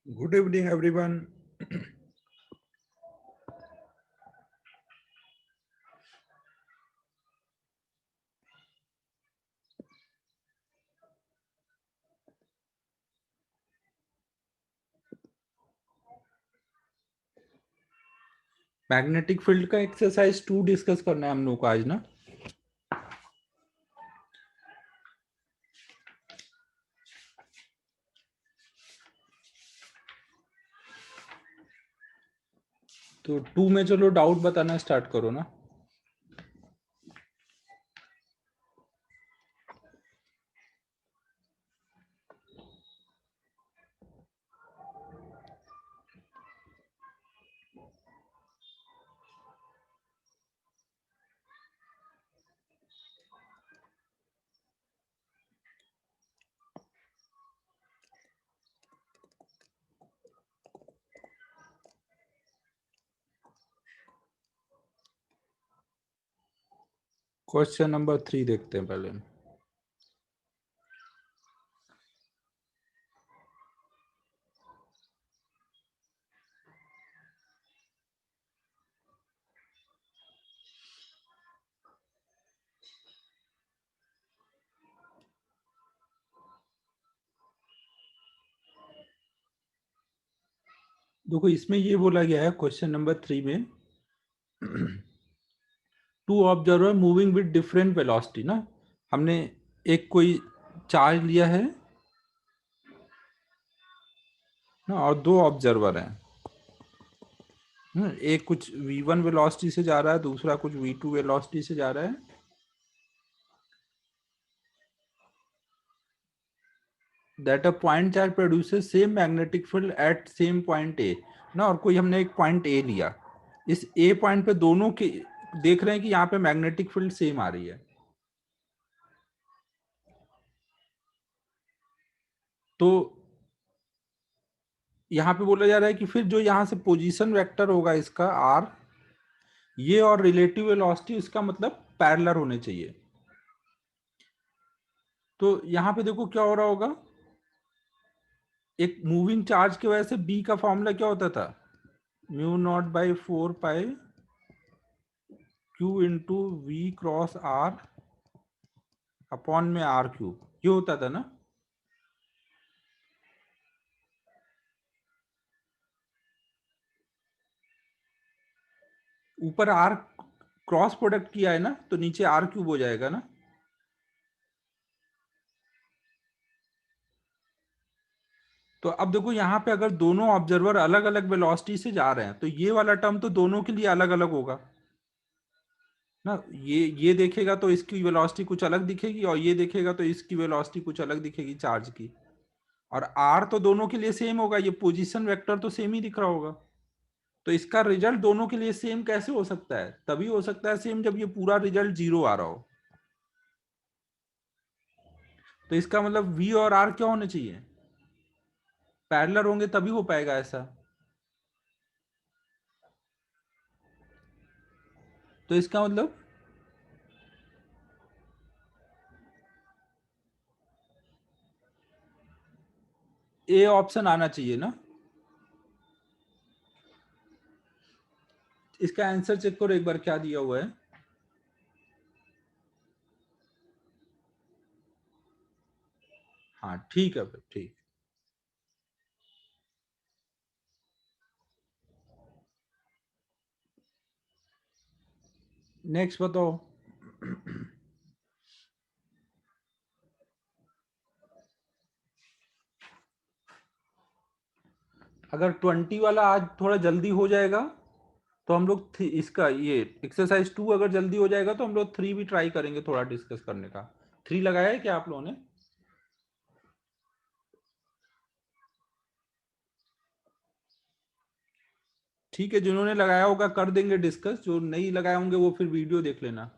Good evening, everyone. Magnetic field का exercise 2 discuss करना है हम लोग को आज ना। तो 2 में चलो डाउट बताना स्टार्ट करो ना। क्वेश्चन नंबर 3 देखते हैं पहले। देखो इसमें ये बोला गया है क्वेश्चन नंबर 3 में two observer moving with different velocity ना। हमने एक कोई चार्ज लिया है ना और दो ऑब्जर्वर हैं ना। एक कुछ v1 वेलोसिटी से जा रहा है, दूसरा कुछ v2 वेलोसिटी से जा रहा है। That a point charge produces same magnetic field eight same point A ना। और कोई हमने एक पॉइंट ए लिया, इस ए पॉइंट पे दोनों के देख रहे हैं कि यहाँ पे मैग्नेटिक फील्ड सेम आ रही है। तो यहाँ पे बोला जा रहा है कि फिर जो यहाँ से पोजीशन वेक्टर होगा इसका आर, ये और रिलेटिव वेलोसिटी इसका मतलब पैरेलल होने चाहिए। तो यहाँ पे देखो क्या हो रहा होगा, एक मूविंग चार्ज की वजह से बी का फॉर्मूला क्या होता था, mu naught by 4 pi q into v cross r upon में आर क्यूब, ये होता था ना। ऊपर आर क्रॉस प्रोडक्ट किया है ना, तो नीचे आर क्यूब हो जाएगा ना। तो अब देखो यहाँ पे अगर दोनों ऑब्जर्वर अलग अलग वेलोसिटी से जा रहे हैं तो ये वाला टर्म तो दोनों के लिए अलग अलग होगा ना। ये देखेगा तो इसकी वेलोसिटी कुछ अलग दिखेगी, और ये देखेगा तो इसकी वेलोसिटी कुछ अलग दिखेगी चार्ज की। और आर तो दोनों के लिए सेम होगा, ये पोजीशन वेक्टर तो सेम ही दिख रहा होगा। तो इसका रिजल्ट दोनों के लिए सेम कैसे हो सकता है, तभी हो सकता है सेम जब ये पूरा रिजल्ट 0 आ रहा हो। तो इसका मतलब वी और आर क्या होने चाहिए, पैरेलल होंगे तभी हो पाएगा ऐसा। तो इसका मतलब ए ऑप्शन आना चाहिए ना। इसका आंसर चेक करो एक बार क्या दिया हुआ है। हाँ ठीक है फिर, ठीक। नेक्स्ट बताओ। अगर 20 वाला आज थोड़ा जल्दी हो जाएगा तो हम लोग इसका ये एक्सरसाइज 2 अगर जल्दी हो जाएगा तो हम लोग 3 भी ट्राई करेंगे थोड़ा डिस्कस करने का। 3 लगाया है क्या आप लोगों ने? ठीक है, जिन्होंने लगाया होगा कर देंगे डिस्कस, जो नहीं लगाए होंगे वो फिर वीडियो देख लेना।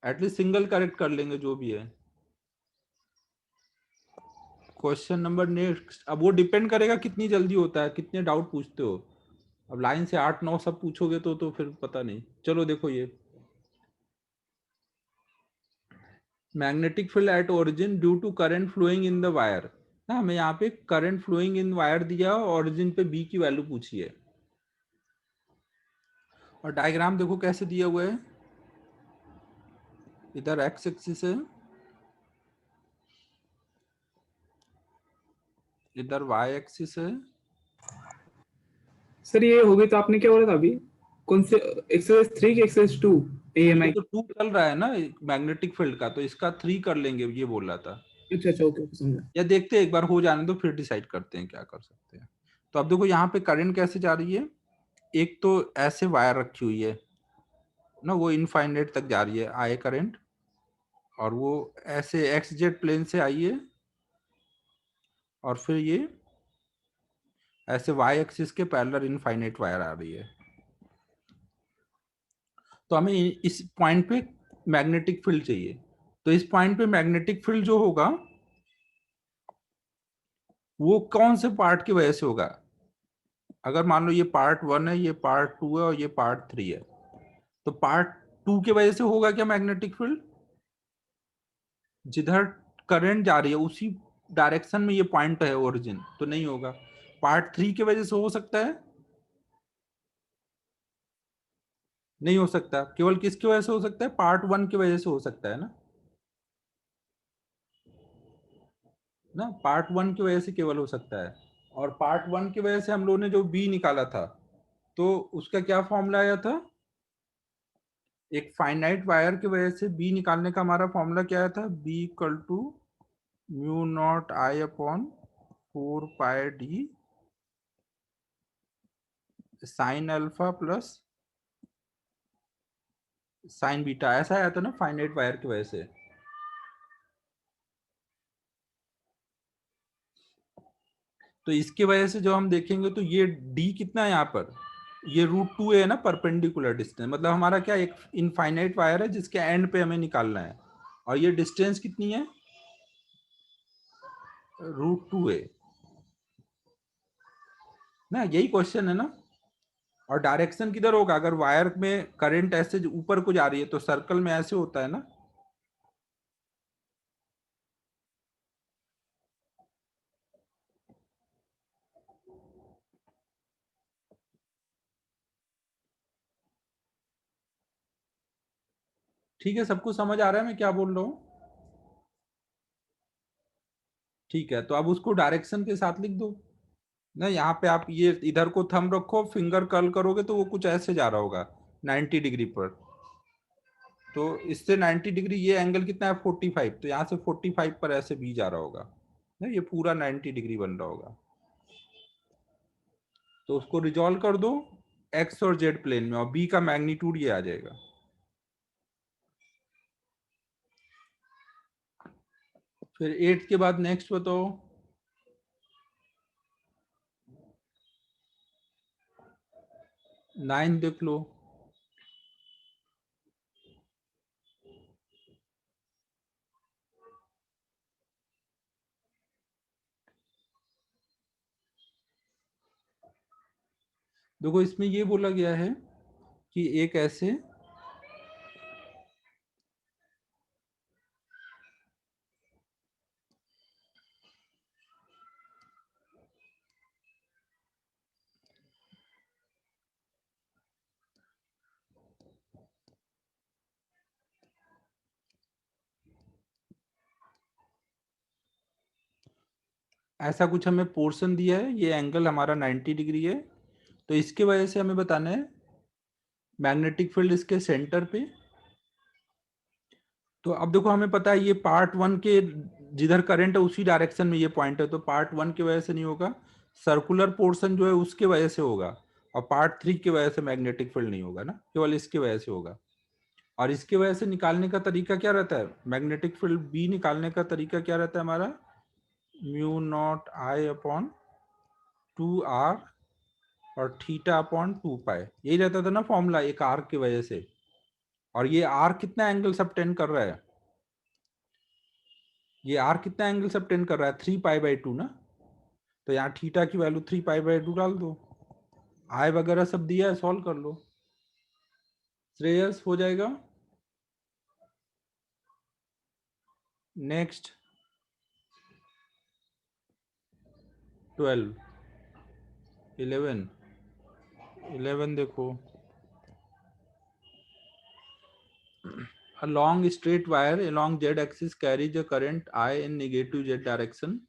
एटलीस्ट सिंगल करेक्ट कर लेंगे जो भी है। क्वेश्चन नंबर नेक्स्ट, अब वो डिपेंड करेगा कितनी जल्दी होता है, कितने डाउट पूछते हो। अब लाइन से 8 9 सब पूछोगे तो फिर पता नहीं। चलो देखो ये, magnetic field at origin due to current flowing in the wire ना हमें यहाँ पे करंट फ्लोइंग इन वायर दिया और ओरिजिन पे बी की वैल्यू पूछी है, और डायग्राम देखो कैसे दिया हुआ है, इधर एक्स एक्सिस है, इधर वाई एक्सिस है। सर ये हो गई तो आपने क्या बोला था अभी, कौन से एक्सरसाइज 3 की एक्सरसाइज 2 ये AMI? तो 2 चल रहा है ना मैग्नेटिक फील्ड का, तो इसका 3 कर लेंगे, ये बोल रहा था। अच्छा अच्छा, ओके ओके, समझा। या देखते हैं एक बार हो जाने दो, फिर डिसाइड करते हैं क्या कर सकते हैं। तो अब देखो यहाँ पे करंट कैसे जा रही है, एक तो ऐसे वायर रखी हुई है ना, वो इनफाइनाइट तक जा रही है आई करंट, और वो ऐसे एक्स जेड प्लेन से आई है, और फिर ये ऐसे वाई एक्सिस के पैरेलल इनफाइनाइट वायर आ रही है। तो हमें इस पॉइंट पे मैग्नेटिक फील्ड चाहिए, तो इस पॉइंट पे मैग्नेटिक फील्ड जो होगा वो कौन से पार्ट की वजह से होगा। अगर मान लो ये पार्ट 1 है, ये पार्ट 2 है, और ये पार्ट 3 है, तो पार्ट 2 की वजह से होगा क्या मैग्नेटिक फील्ड, जिधर करंट जा रही है उसी डायरेक्शन में ये पॉइंट है ओरिजिन, तो नहीं होगा। पार्ट 3 की वजह से हो सकता है, नहीं हो सकता। केवल किसकी वजह से हो सकता है, पार्ट 1 की वजह से हो सकता है ना पार्ट 1 की वजह से केवल हो सकता है। और पार्ट 1 की वजह से हम लोगों ने जो बी निकाला था, तो उसका क्या फॉर्मूला आया था, एक फाइनाइट वायर की वजह से बी निकालने का हमारा फॉर्मूला क्या आया था, b equal to mu naught i upon 4 pi d sine alpha plus sine beta, ऐसा आया था ना फाइनाइट वायर की वजह से। तो इसकी वजह से जो हम देखेंगे, तो ये डी कितना है यहाँ पर, ये √2 है ना परपेंडिकुलर डिस्टेंस, मतलब हमारा क्या एक इनफाइनाइट वायर है जिसके एंड पे हमें निकालना है, और ये डिस्टेंस कितनी है, √2 है ना, यही क्वेश्चन है ना। और डायरेक्शन किधर होगा, अगर वायर में करंट ऐसे ऊपर को जा रही है तो सर्कल में ऐसे होता है ना। ठीक है, सबको समझ आ रहा है मैं क्या बोल रहा हूँ। ठीक है, तो अब उसको डायरेक्शन के साथ लिख दो ना। यहाँ पे आप ये इधर को थंब रखो, फिंगर कर्ल करोगे तो वो कुछ ऐसे जा रहा होगा 90 डिग्री पर, तो इससे 90 डिग्री, ये एंगल कितना है 45, तो यहाँ से 45 पर ऐसे बी जा रहा होगा ना, ये पूरा 90 डिग्री बन रहा होगा। तो उसको रिजॉल्व कर दो एक्स और जेड प्लेन में, और बी का मैग्नीट्यूड ये आ जाएगा। फिर 8 के बाद नेक्स्ट बताओ। 9 देख लो। देखो इसमें ये बोला गया है कि एक ऐसे ऐसा कुछ हमें पोर्शन दिया है, ये एंगल हमारा 90 डिग्री है, तो इसके वजह से हमें बताना है मैग्नेटिक फील्ड इसके सेंटर पे। तो अब देखो हमें पता है ये पार्ट 1 के जिधर करंट है उसी डायरेक्शन में ये पॉइंट है, तो पार्ट 1 की वजह से नहीं होगा, सर्कुलर पोर्शन जो है उसके वजह से होगा, और पार्ट 3 की वजह से मैग्नेटिक फील्ड नहीं होगा ना, केवल इसकी वजह से होगा। और इसकी वजह से निकालने का तरीका क्या रहता है, मैग्नेटिक फील्ड बी निकालने का तरीका क्या रहता है हमारा, mu naught i upon 2r और थीटा अपॉन 2 पाई, यही रहता था ना फॉर्मूला, एक आर की वजह से। और ये आर कितना एंगल सबटेंड कर रहा है, ये आर कितना एंगल सबटेंड कर रहा है, 3 पाई/2 ना। तो यहाँ थीटा की वैल्यू 3 पाई/2 डाल दो, आई वगैरह सब दिया है, सॉल्व कर लो, श्रेयस हो जाएगा। नेक्स्ट 12, 11, 11 देखो, a long straight wire along z axis carries a current I in negative z direction.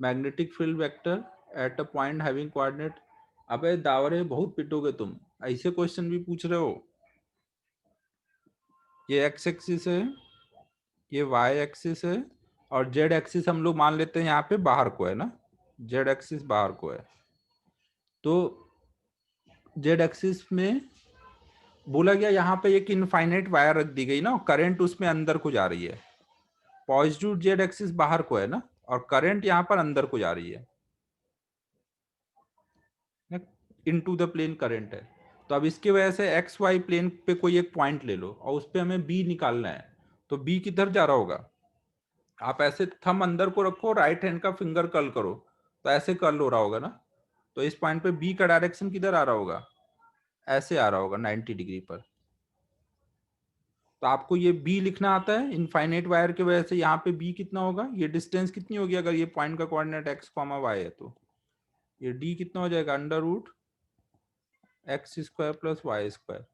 Magnetic field vector at a point having coordinate. अबे दावरे बहुत पिटोगे तुम, ऐसे क्वेश्चन भी पूछ रहे हो। ये एक्स एक्सिस है, ये वाई एक्सिस है, और जेड एक्सिस हम लोग मान लेते हैं यहाँ पे बाहर को है ना, जेड एक्सिस बाहर को है। तो जेड एक्सिस में बोला गया यहाँ पे एक इनफाइनाइट वायर रख दी गई ना, करंट उसमें अंदर को जा रही है। पॉजिटिव जेड एक्सिस बाहर को है ना, और करंट यहाँ पर अंदर को जा रही है, इनटू द प्लेन करंट है। तो अब इसकी वजह से एक्स वाई प्लेन पे कोई एक पॉइंट ले लो और उस पे हमें बी निकालना है। तो बी किधर जा रहा होगा, आप ऐसे थंब अंदर को रखो, राइट हैंड का फिंगर कर्ल करो, तो ऐसे कर्ल हो रहा होगा ना। तो इस पॉइंट पे बी का डायरेक्शन किधर आ रहा होगा, ऐसे आ रहा होगा 90 डिग्री पर। तो आपको ये बी लिखना आता है, इनफाइनाइट वायर की वजह से यहाँ पे बी कितना होगा, ये डिस्टेंस कितनी होगी अगर ये पॉइंट का कोऑर्डिनेट एक्स कॉमा वाई है, तो ये डी कितना हो जाएगा, under root x square plus y square.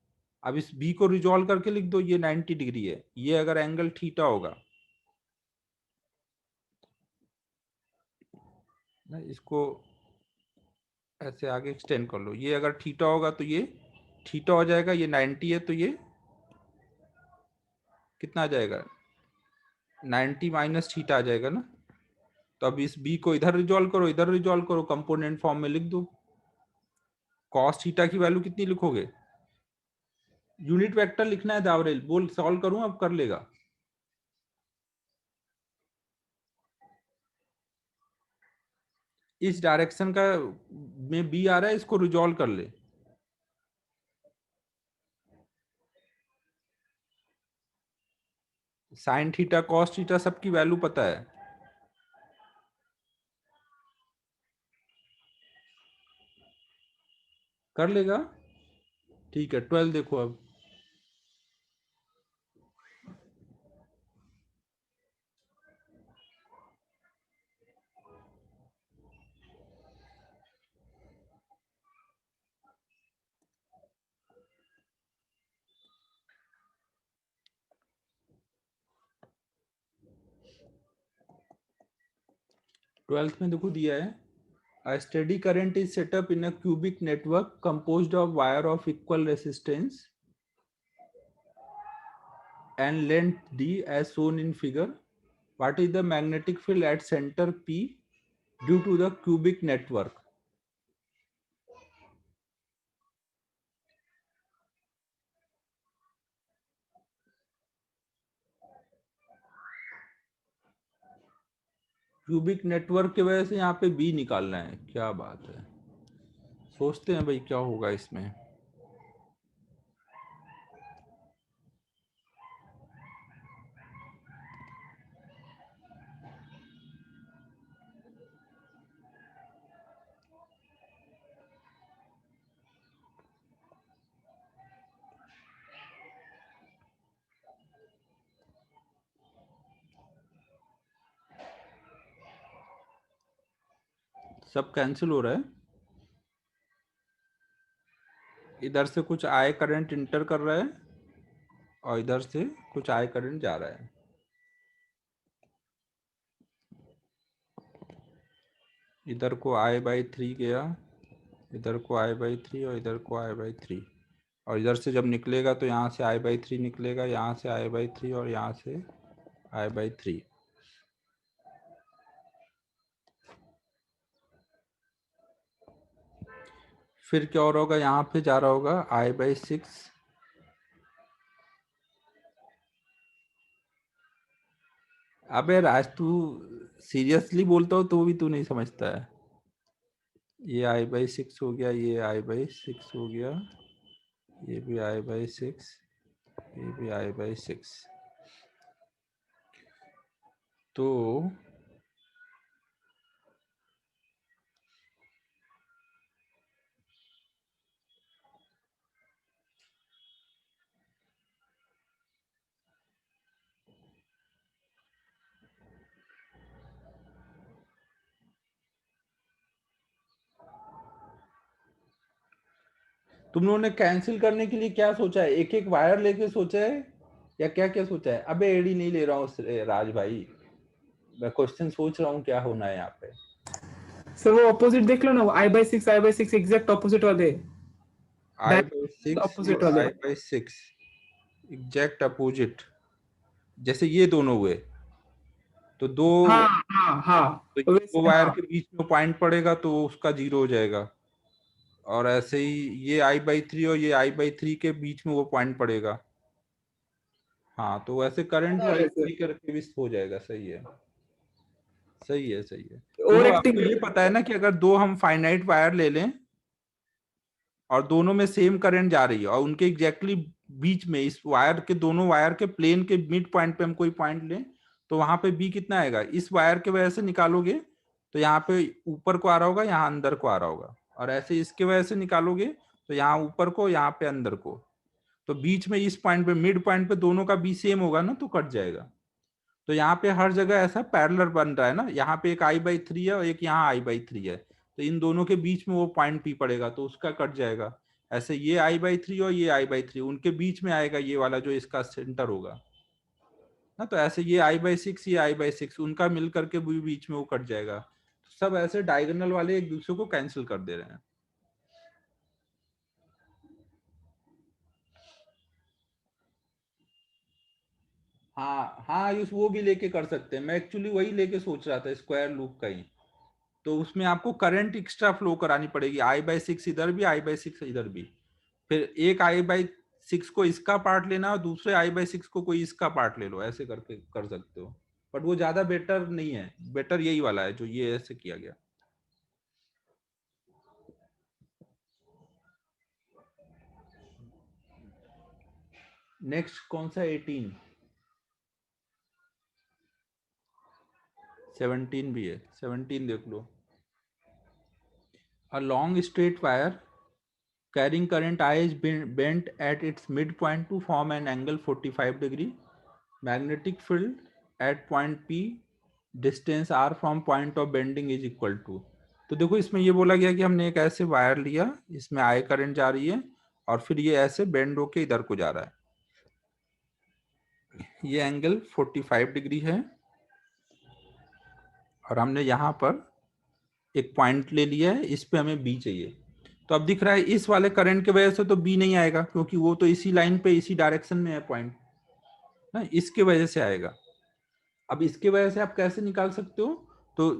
अब इस बी को रिजॉल्व करके लिख दो, ये 90 डिग्री है, ये अगर एंगल थीटा होगा ना, इसको ऐसे आगे एक्सटेंड कर लो, ये अगर थीटा होगा तो ये थीटा हो जाएगा, ये 90 है तो ये कितना आ जाएगा, 90 माइनस थीटा आ जाएगा ना। तो अब इस बी को इधर रिजॉल्व करो, इधर रिजॉल्व करो, कंपोनेंट फॉर्म में लिख दो। कॉस थीटा की वैल्यू कितनी लिखोगे, यूनिट वेक्टर लिखना है दावरेल, बोल सॉल्व करूं, अब कर लेगा। इस डायरेक्शन का में बी आ रहा है, इसको रिजॉल्व कर ले। साइन थीटा कॉस थीटा सबकी वैल्यू पता है, कर लेगा। ठीक है, 12 देखो अब। 12th में देखो दिया है, a steady current is set up in a cubic network composed of wire of equal resistance and length d as shown in figure. What is the magnetic field at center P due to the cubic network? Cubic network की वजह से यहाँ पे B निकालना है, क्या बात है। सोचते हैं भाई क्या होगा इसमें। सब कैंसिल हो रहा है, इधर से कुछ आई करंट इंटर कर रहा है और इधर से कुछ आई करंट जा रहा है। इधर को I/3 गया, इधर को I/3 और इधर को I/3, और इधर से जब निकलेगा तो यहाँ से I/3 निकलेगा, यहाँ से I/3 और यहाँ से I/3। फिर क्या हो रहा होगा, यहाँ पे जा रहा होगा I/6। अबे राज तू सीरियसली बोलता हो तो भी तू नहीं समझता है। ये I/6 हो गया, ये I/6 हो गया, ये भी I/6, ये भी I/6। तो तुम लोगों ने कैंसिल करने के लिए क्या सोचा है, एक एक वायर लेके सोचा है या क्या क्या सोचा है? अबे एडी नहीं ले रहा हूँ राज भाई, मैं क्वेश्चन सोच रहा हूँ क्या होना है यहाँ पे। सर वो ऑपोजिट देख लो ना, I/6 एग्जैक्ट ऑपोजिट वाले, I/6 ऑपोजिट और वाले। I/6 एग्जैक्ट अपोजिट, जैसे ये दोनों हुए तो दो, हाँ हाँ तो हाँ, ये दो वैसे वायर हाँ। के बीच में पॉइंट पड़ेगा तो उसका जीरो हो जाएगा। और ऐसे ही ये I/3 और ये I/3 के बीच में वो पॉइंट पड़ेगा। हाँ तो वैसे करंट बता रहे सर, वाली करके भी हो जाएगा। सही है, सही है, सही है। तुम ओवर लोग एक्टिंग। आपको ये पता है ना कि अगर दो हम फाइनाइट वायर ले लें और दोनों में सेम करंट जा रही है और उनके एग्जैक्टली बीच में, इस वायर के दोनों वायर के प्लेन के मिड पॉइंट पे हम कोई पॉइंट लें, तो वहां पे बी कितना आएगा, इस वायर के वजह से निकालोगे तो यहाँ पे ऊपर को आ रहा होगा, यहाँ अंदर को आ रहा होगा। और ऐसे इसके वजह से निकालोगे तो यहाँ ऊपर को, यहाँ पे अंदर को। तो बीच में इस पॉइंट पे, मिड पॉइंट पे दोनों का बी सेम होगा ना, तो कट जाएगा। तो यहाँ पे हर जगह ऐसा पैरेलल बन रहा है ना, यहाँ पे एक I/3 है और एक यहाँ I/3 है, तो इन दोनों के बीच में वो पॉइंट पी पड़ेगा तो उसका कट जाएगा। ऐसे ये I/3 और ये I/3 उनके बीच में आएगा, ये वाला जो इसका सेंटर होगा ना, तो ऐसे ये I/6 ये I/6 उनका मिल करके भी बीच में वो कट जाएगा। तो सब ऐसे डायगोनल वाले एक दूसरे को कैंसिल कर दे रहे हैं। हाँ हाँ, इस वो भी लेके कर सकते हैं, मैं एक्चुअली वही लेके सोच रहा था, स्क्वायर लूप का ही। तो उसमें आपको करंट एक्स्ट्रा फ्लो करानी पड़ेगी, I/6 इधर भी, I/6 इधर भी। फिर एक I/6 को इसका पार्ट लेना और दूसरे I/6 को कोई इसका पार्ट ले लो, ऐसे करके कर सकते हो। बट वो ज्यादा बेटर नहीं है, बेटर यही वाला है जो ये ऐसे किया गया। नेक्स्ट कौन सा 18? 17 भी है, 17 देख लो। A long straight wire carrying current I is bent at its midpoint to form an angle 45 degree. Magnetic field at point P, distance r from point of bending is equal to। तो देखो इसमें ये बोला गया कि हमने एक ऐसे वायर लिया, इसमें I करंट जा रही है और फिर ये ऐसे बेंड होके इधर को जा रहा है। ये एंगल 45 डिग्री है और हमने यहाँ पर एक पॉइंट ले लिया है, इस पे हमें बी चाहिए। तो अब दिख रहा है इस वाले करंट की वजह से तो बी नहीं आएगा, क्योंकि वो तो इसी लाइन पे इसी डायरेक्शन में है पॉइंट ना, इसके वजह से आएगा। अब इसके वजह से आप कैसे निकाल सकते हो, तो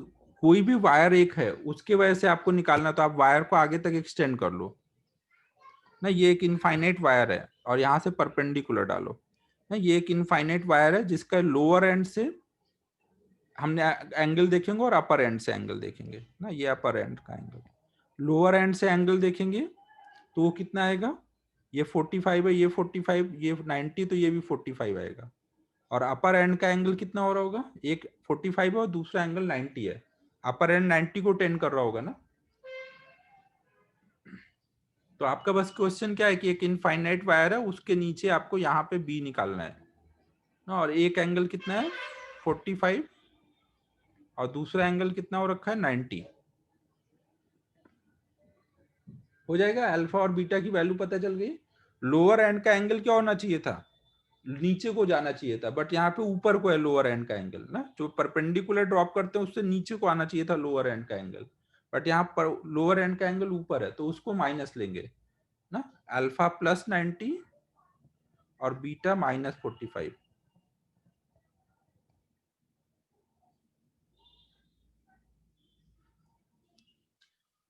कोई भी वायर एक है उसके वजह से आपको निकालना, तो आप वायर को आगे तक एक्सटेंड कर लो ना। ये एक इनफाइनाइट वायर है और यहाँ से परपेंडिकुलर डालो ना। ये एक इनफाइनाइट वायर है जिसका लोअर एंड से हमने एंगल देखेंगे और अपर एंड से एंगल देखेंगे ना। ये अपर एंड का एंगल, लोअर एंड से एंगल देखेंगे तो वो कितना आएगा, ये 45 है, ये 45, ये 90, तो ये भी 45 आएगा। और अपर एंड का एंगल कितना हो रहा होगा, एक 45 है और दूसरा एंगल 90 है, अपर एंड 90 को टेंड कर रहा होगा ना। तो आपका बस क्वेश्चन क्या है कि एक इनफाइनाइट वायर है, उसके नीचे आपको यहाँ पे बी निकालना है ना। और एक एंगल कितना है 45 और दूसरा एंगल कितना हो रखा है 90। हो जाएगा, अल्फा और बीटा की वैल्यू पता चल गई। लोअर एंड का एंगल क्या होना चाहिए था, नीचे को जाना चाहिए था, बट यहाँ पे ऊपर को है लोअर एंड का एंगल ना। जो परपेंडिकुलर ड्रॉप करते हैं उससे नीचे को आना चाहिए था लोअर एंड का एंगल, बट यहाँ पर लोअर एंड का एंगल ऊपर है तो उसको माइनस लेंगे ना। अल्फा +90 और बीटा -45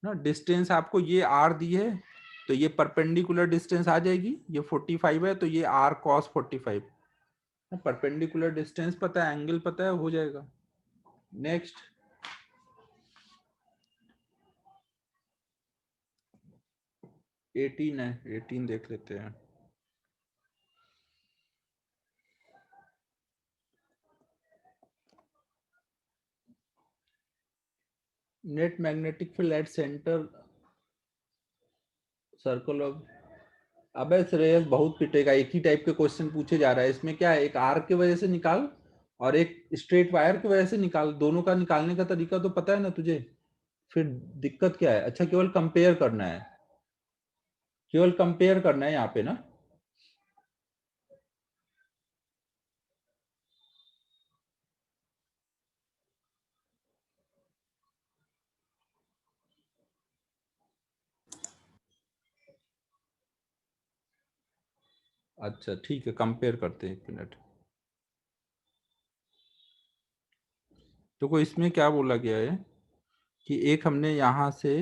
ना। डिस्टेंस आपको ये आर दी है तो ये परपेंडिकुलर डिस्टेंस आ जाएगी, ये 45 है तो ये r cos 45। परपेंडिकुलर डिस्टेंस पता है, एंगल पता है, हो जाएगा। नेक्स्ट 18 है, 18 देख लेते हैं। Net magnetic field at centre circle of. अबे श्रेयस बहुत पिटेगा, एक ही टाइप के क्वेश्चन पूछे जा रहा है। इसमें क्या है, एक आर्क की वजह से निकाल और एक स्ट्रेट वायर की वजह से निकाल, दोनों का निकालने का तरीका तो पता है ना तुझे, फिर दिक्कत क्या है। अच्छा केवल कंपेयर करना है। केवल कंपेयर करना है यहाँ पे ना। अच्छा ठीक है, कंपेयर करते हैं, एक मिनट। तो को इसमें क्या बोला गया है कि एक हमने यहाँ से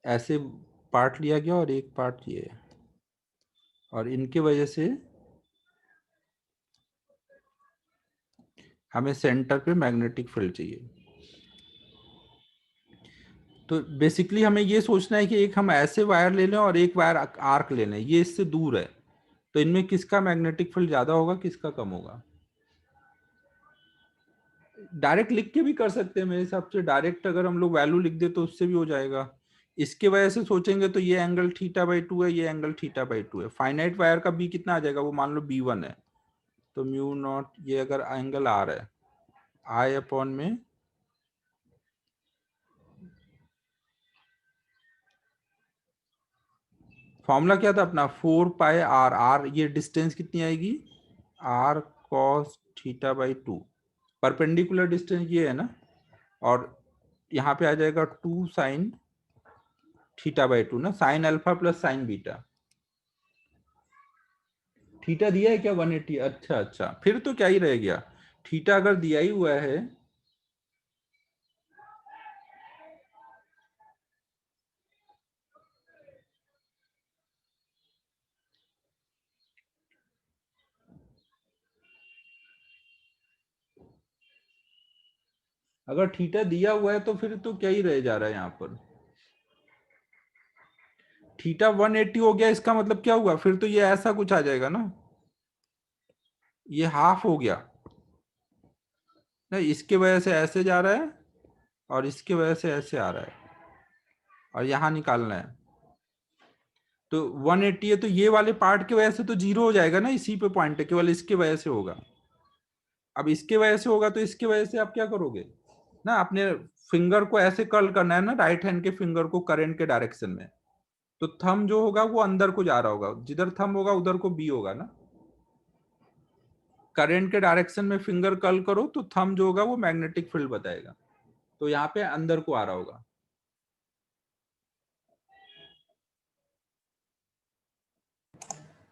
ऐसे पार्ट लिया गया और एक पार्ट ये, और इनके वजह से हमें सेंटर पे मैग्नेटिक फील्ड चाहिए। तो बेसिकली हमें ये सोचना है कि एक हम ऐसे वायर ले लें और एक वायर आर्क ले लें, ये इससे दूर है, तो इनमें किसका मैग्नेटिक फील्ड ज़्यादा होगा, किसका कम होगा। डायरेक्ट लिख के भी कर सकते हैं मेरे हिसाब से, डायरेक्ट अगर हम लोग वैल्यू लिख दे तो उससे भी हो जाएगा। इसके वजह से सोचेंगे तो ये एंगल θ/2 है, ये एंगल θ/2 है। फाइनाइट वायर का बी कितना आ जाएगा, वो मान लो B1 है, तो म्यू नॉट, ये अगर एंगल आर है, आई अपॉन में फॉर्मूला क्या था अपना, 4πr, आर ये डिस्टेंस कितनी आएगी, r cos θ/2, परपेंडिकुलर डिस्टेंस ये है ना, और यहाँ पे आ जाएगा 2 sin θ/2 ना, sign alpha plus sine beta. Theta दिया है क्या 180, अच्छा अच्छा, फिर तो क्या ही रह गया, थीटा अगर दिया ही हुआ है, अगर थीटा दिया हुआ है तो फिर तो क्या ही रह जा रहा है यहाँ पर, थीटा 180 हो गया, इसका मतलब क्या हुआ, फिर तो ये ऐसा कुछ आ जाएगा ना, ये हाफ हो गया, नहीं इसके वजह से ऐसे जा रहा है और इसके वजह से ऐसे आ रहा है, और यहाँ निकालना है, तो 180 है, तो ये वाले पार्ट की वजह से तो जीरो हो जाएगा ना, इसी पे पॉइंट है, केवल इसके वजह से होगा। अब इसके वजह से होगा तो इसके वजह से आप क्या करोगे ना, अपने फिंगर को ऐसे कर्ल करना है ना, राइट हैंड के फिंगर को करंट के डायरेक्शन में, तो थंब जो होगा वो अंदर को जा रहा होगा, जिधर थंब होगा उधर को बी होगा ना, करंट के डायरेक्शन में फिंगर कर्ल करो तो थंब जो होगा वो मैग्नेटिक फील्ड बताएगा, तो यहाँ पे अंदर को आ रहा होगा।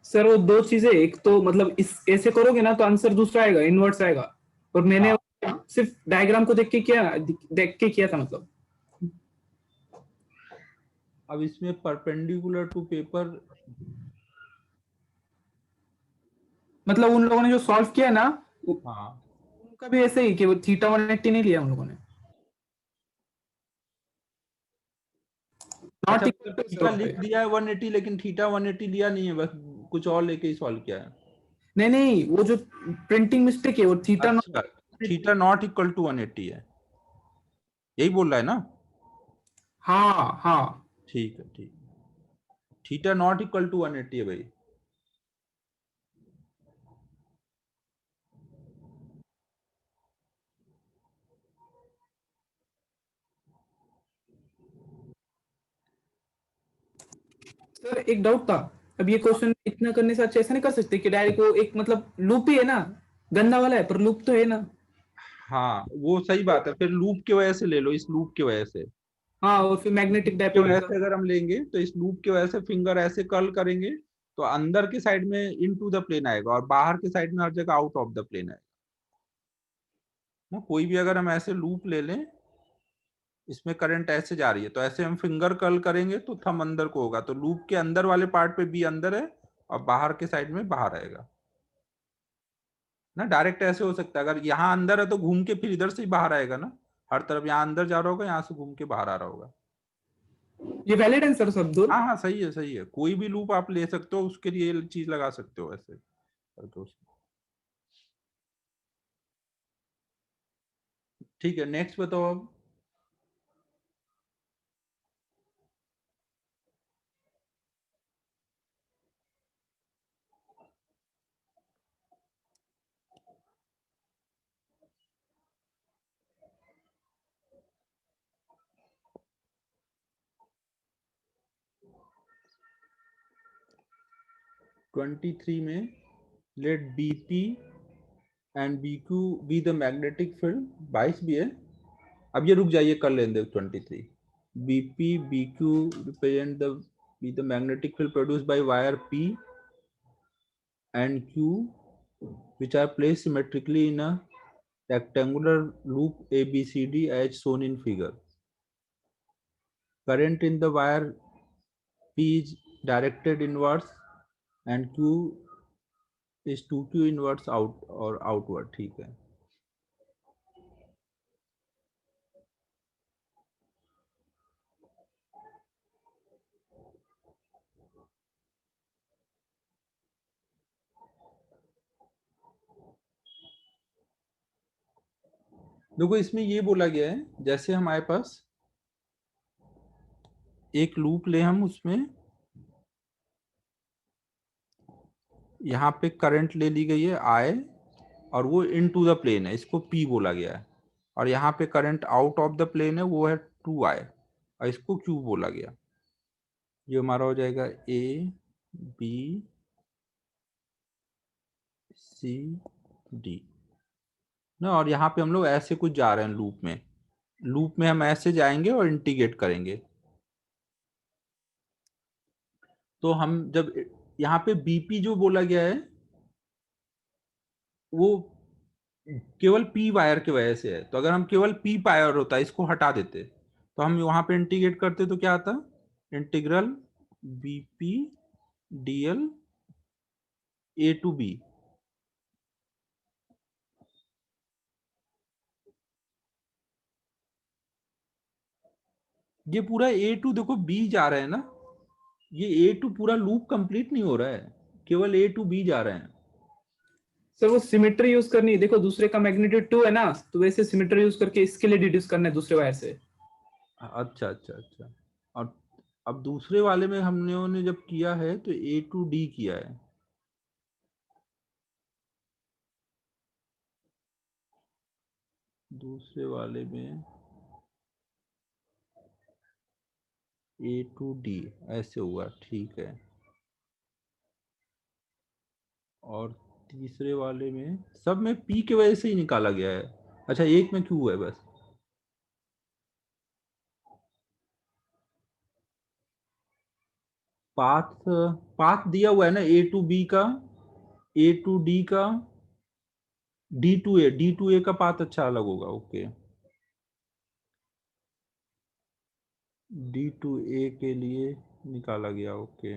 सर वो दो चीजें, एक तो मतलब इस ऐसे करोगे ना तो आंसर दूसरा आएगा, इनवर्स आएगा, और मैंने हाँ, सिर्फ डायग्राम को देख के किया था मतलब। अब इसमें परपेंडिकुलर टू पेपर, मतलब उन लोगों ने जो सॉल्व किया ना, हाँ उनका भी ऐसे ही कि वो थीटा 180 नहीं लिया उन लोगों ने, अच्छा, नॉट मतलब इक्वल थीटा टू लिख पे। दिया है 180, लेकिन थीटा 180 लिया नहीं है, बस कुछ और लेके ही सॉल्व किया है। नहीं नहीं, वो जो प्रिंटिंग मिस्टेक है वो थीटा अच्छा, naught. Theta naught equal to 180 है, यही बोल रहा है ना, हाँ हाँ। ठीक है ठीक है, थीटा नॉट इक्वल टू 180 है भाई। सर एक डाउट था, अब ये क्वेश्चन इतना करने से अच्छा ऐसा नहीं कर सकते कि डायरेक्ट वो एक मतलब लूप ही है ना, गंदा वाला है पर लूप तो है ना। हाँ वो सही बात है, फिर लूप की वजह से ले लो, इस लूप की वजह से, हाँ, और फिर मैग्नेटिक की डायपोल वजह का। से अगर हम लेंगे तो इस लूप की वजह से फिंगर ऐसे कर्ल करेंगे तो अंदर के साइड में इन टू द प्लेन आएगा, और बाहर के साइड में हर जगह आउट ऑफ द प्लेन आएगा ना। कोई भी अगर हम ऐसे लूप ले लें, इसमें करंट ऐसे जा रही है, तो ऐसे हम फिंगर कर्ल करेंगे तो थंब अंदर को होगा, तो लूप के अंदर वाले पार्ट पे बी अंदर है और बाहर के साइड में बाहर आएगा ना। डायरेक्ट ऐसे हो सकता है, अगर यहाँ अंदर है तो घूम के फिर इधर से ही बाहर आएगा ना, हर तरफ यहाँ अंदर जा रहा होगा, यहाँ से घूम के बाहर आ रहा होगा। ये वैलिड आंसर सब दूर। हाँ हाँ सही है सही है, कोई भी लूप आप ले सकते हो, उसके लिए ये चीज लगा सकते हो ऐसे करके ठीक है, नेक्स्ट बताओ अब। 23 में let BP and BQ b the magnetic field, 22 भी है। अब ये रुक जाइए, कर लेंगे 23। BP BQ represent the B the magnetic field produced by wire P and Q which are placed symmetrically in a rectangular loop ABCD as shown in figure. Current in the wire P is directed inwards and Q is 2Q inwards out or outward, ठीक है। देखो इसमें ये बोला गया है, जैसे हमारे पास एक लूप ले, हम उसमें यहाँ पे करंट ले ली गई है I, और वो इन टू द प्लेन है, इसको P बोला गया है। और यहाँ पे current out of the plane है, वो है 2I, और इसको Q बोला गया। ये हमारा हो जाएगा ABCD ना। और यहाँ पे हम लोग ऐसे कुछ जा रहे हैं लूप में हम ऐसे जाएंगे और इंटीग्रेट करेंगे। तो हम जब यहाँ पे BP जो बोला गया है वो केवल P वायर की वजह से है। तो अगर हम केवल P वायर होता, इसको हटा देते, तो हम वहां पे इंटीग्रेट करते तो क्या आता, integral BP DL A to B। ये पूरा A to देखो B जा रहे हैं ना, ये A to पूरा लूप कंप्लीट नहीं हो रहा है, केवल A to B जा रहे हैं। सर वो सिमेट्री यूज करनी है, देखो दूसरे का मैग्नीट्यूड 2 है ना, तो वैसे सिमेट्री यूज करके इसके लिए डिड्यूस करना है दूसरे वायर से। अच्छा अच्छा अच्छा। और अब दूसरे वाले में हमने जब किया है तो A to D किया है। दूसरे वाले में A to D ऐसे हुआ, ठीक है। और तीसरे वाले में सब में P की वजह से ही निकाला गया है। अच्छा, एक में Q है बस। पाथ पाथ दिया हुआ है ना, A to B का, A to D का, D to A का पाथ अच्छा अलग होगा, ओके। D to A के लिए निकाला गया, ओके।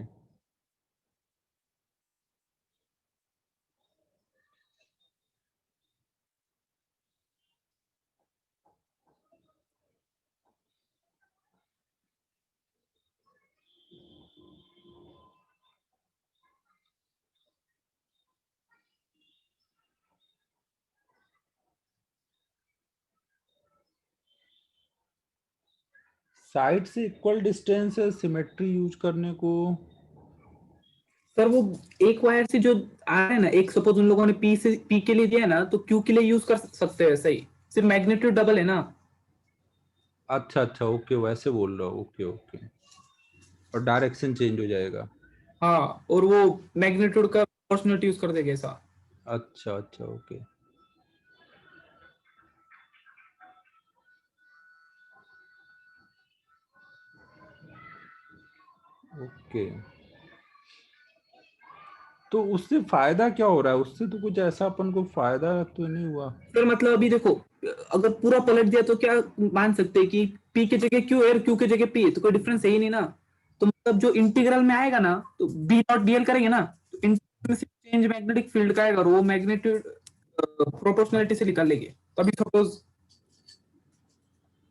साइड से इक्वल डिस्टेंस है सिमेट्री यूज करने को। सर वो एक वायर से जो आ रहा है ना, एक सपोज उन लोगों ने पी के लिए दिया है ना, तो क्यू के लिए यूज कर सकते हैं, सही। सिर्फ मैग्नीट्यूड डबल है ना। अच्छा अच्छा, ओके, वैसे बोल रहा हूँ, ओके ओके। और डायरेक्शन चेंज हो जाएगा। हाँ, और वो मैग्नीट्यूड का प्रोपोर्शनल यूज कर देगा ऐसा। अच्छा अच्छा, ओके ओके। तो उससे फायदा क्या हो रहा है? उससे तो कुछ ऐसा अपन को फायदा तो नहीं हुआ। सर मतलब अभी देखो, अगर पूरा पलट दिया तो क्या मान सकते हैं कि पी की जगह क्यू है और क्यू की जगह पी है, तो कोई डिफरेंस है ही नहीं ना। तो मतलब जो इंटीग्रल में आएगा ना, तो बी नॉट डीएल करेंगे ना, तो इंटीग्रल में चेंज मैग्नेटिक फील्ड का आएगा और वो मैग्नीट्यूड प्रोपोर्शनलिटी से निकाल लेंगे। तो अभी सपोज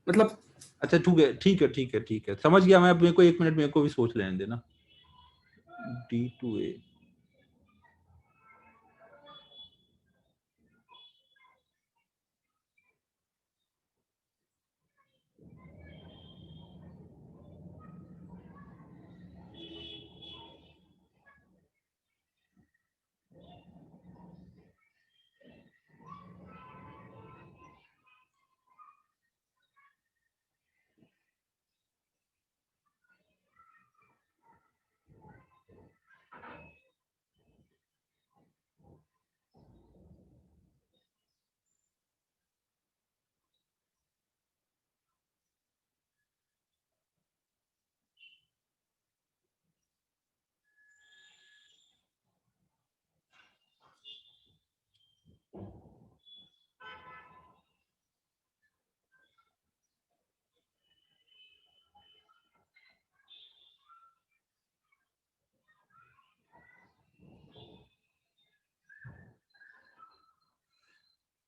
मतलब अच्छा ठीक है ठीक है ठीक है ठीक है, समझ गया मैं। मेरे को एक मिनट, मेरे को भी सोच लेने देना। D to A।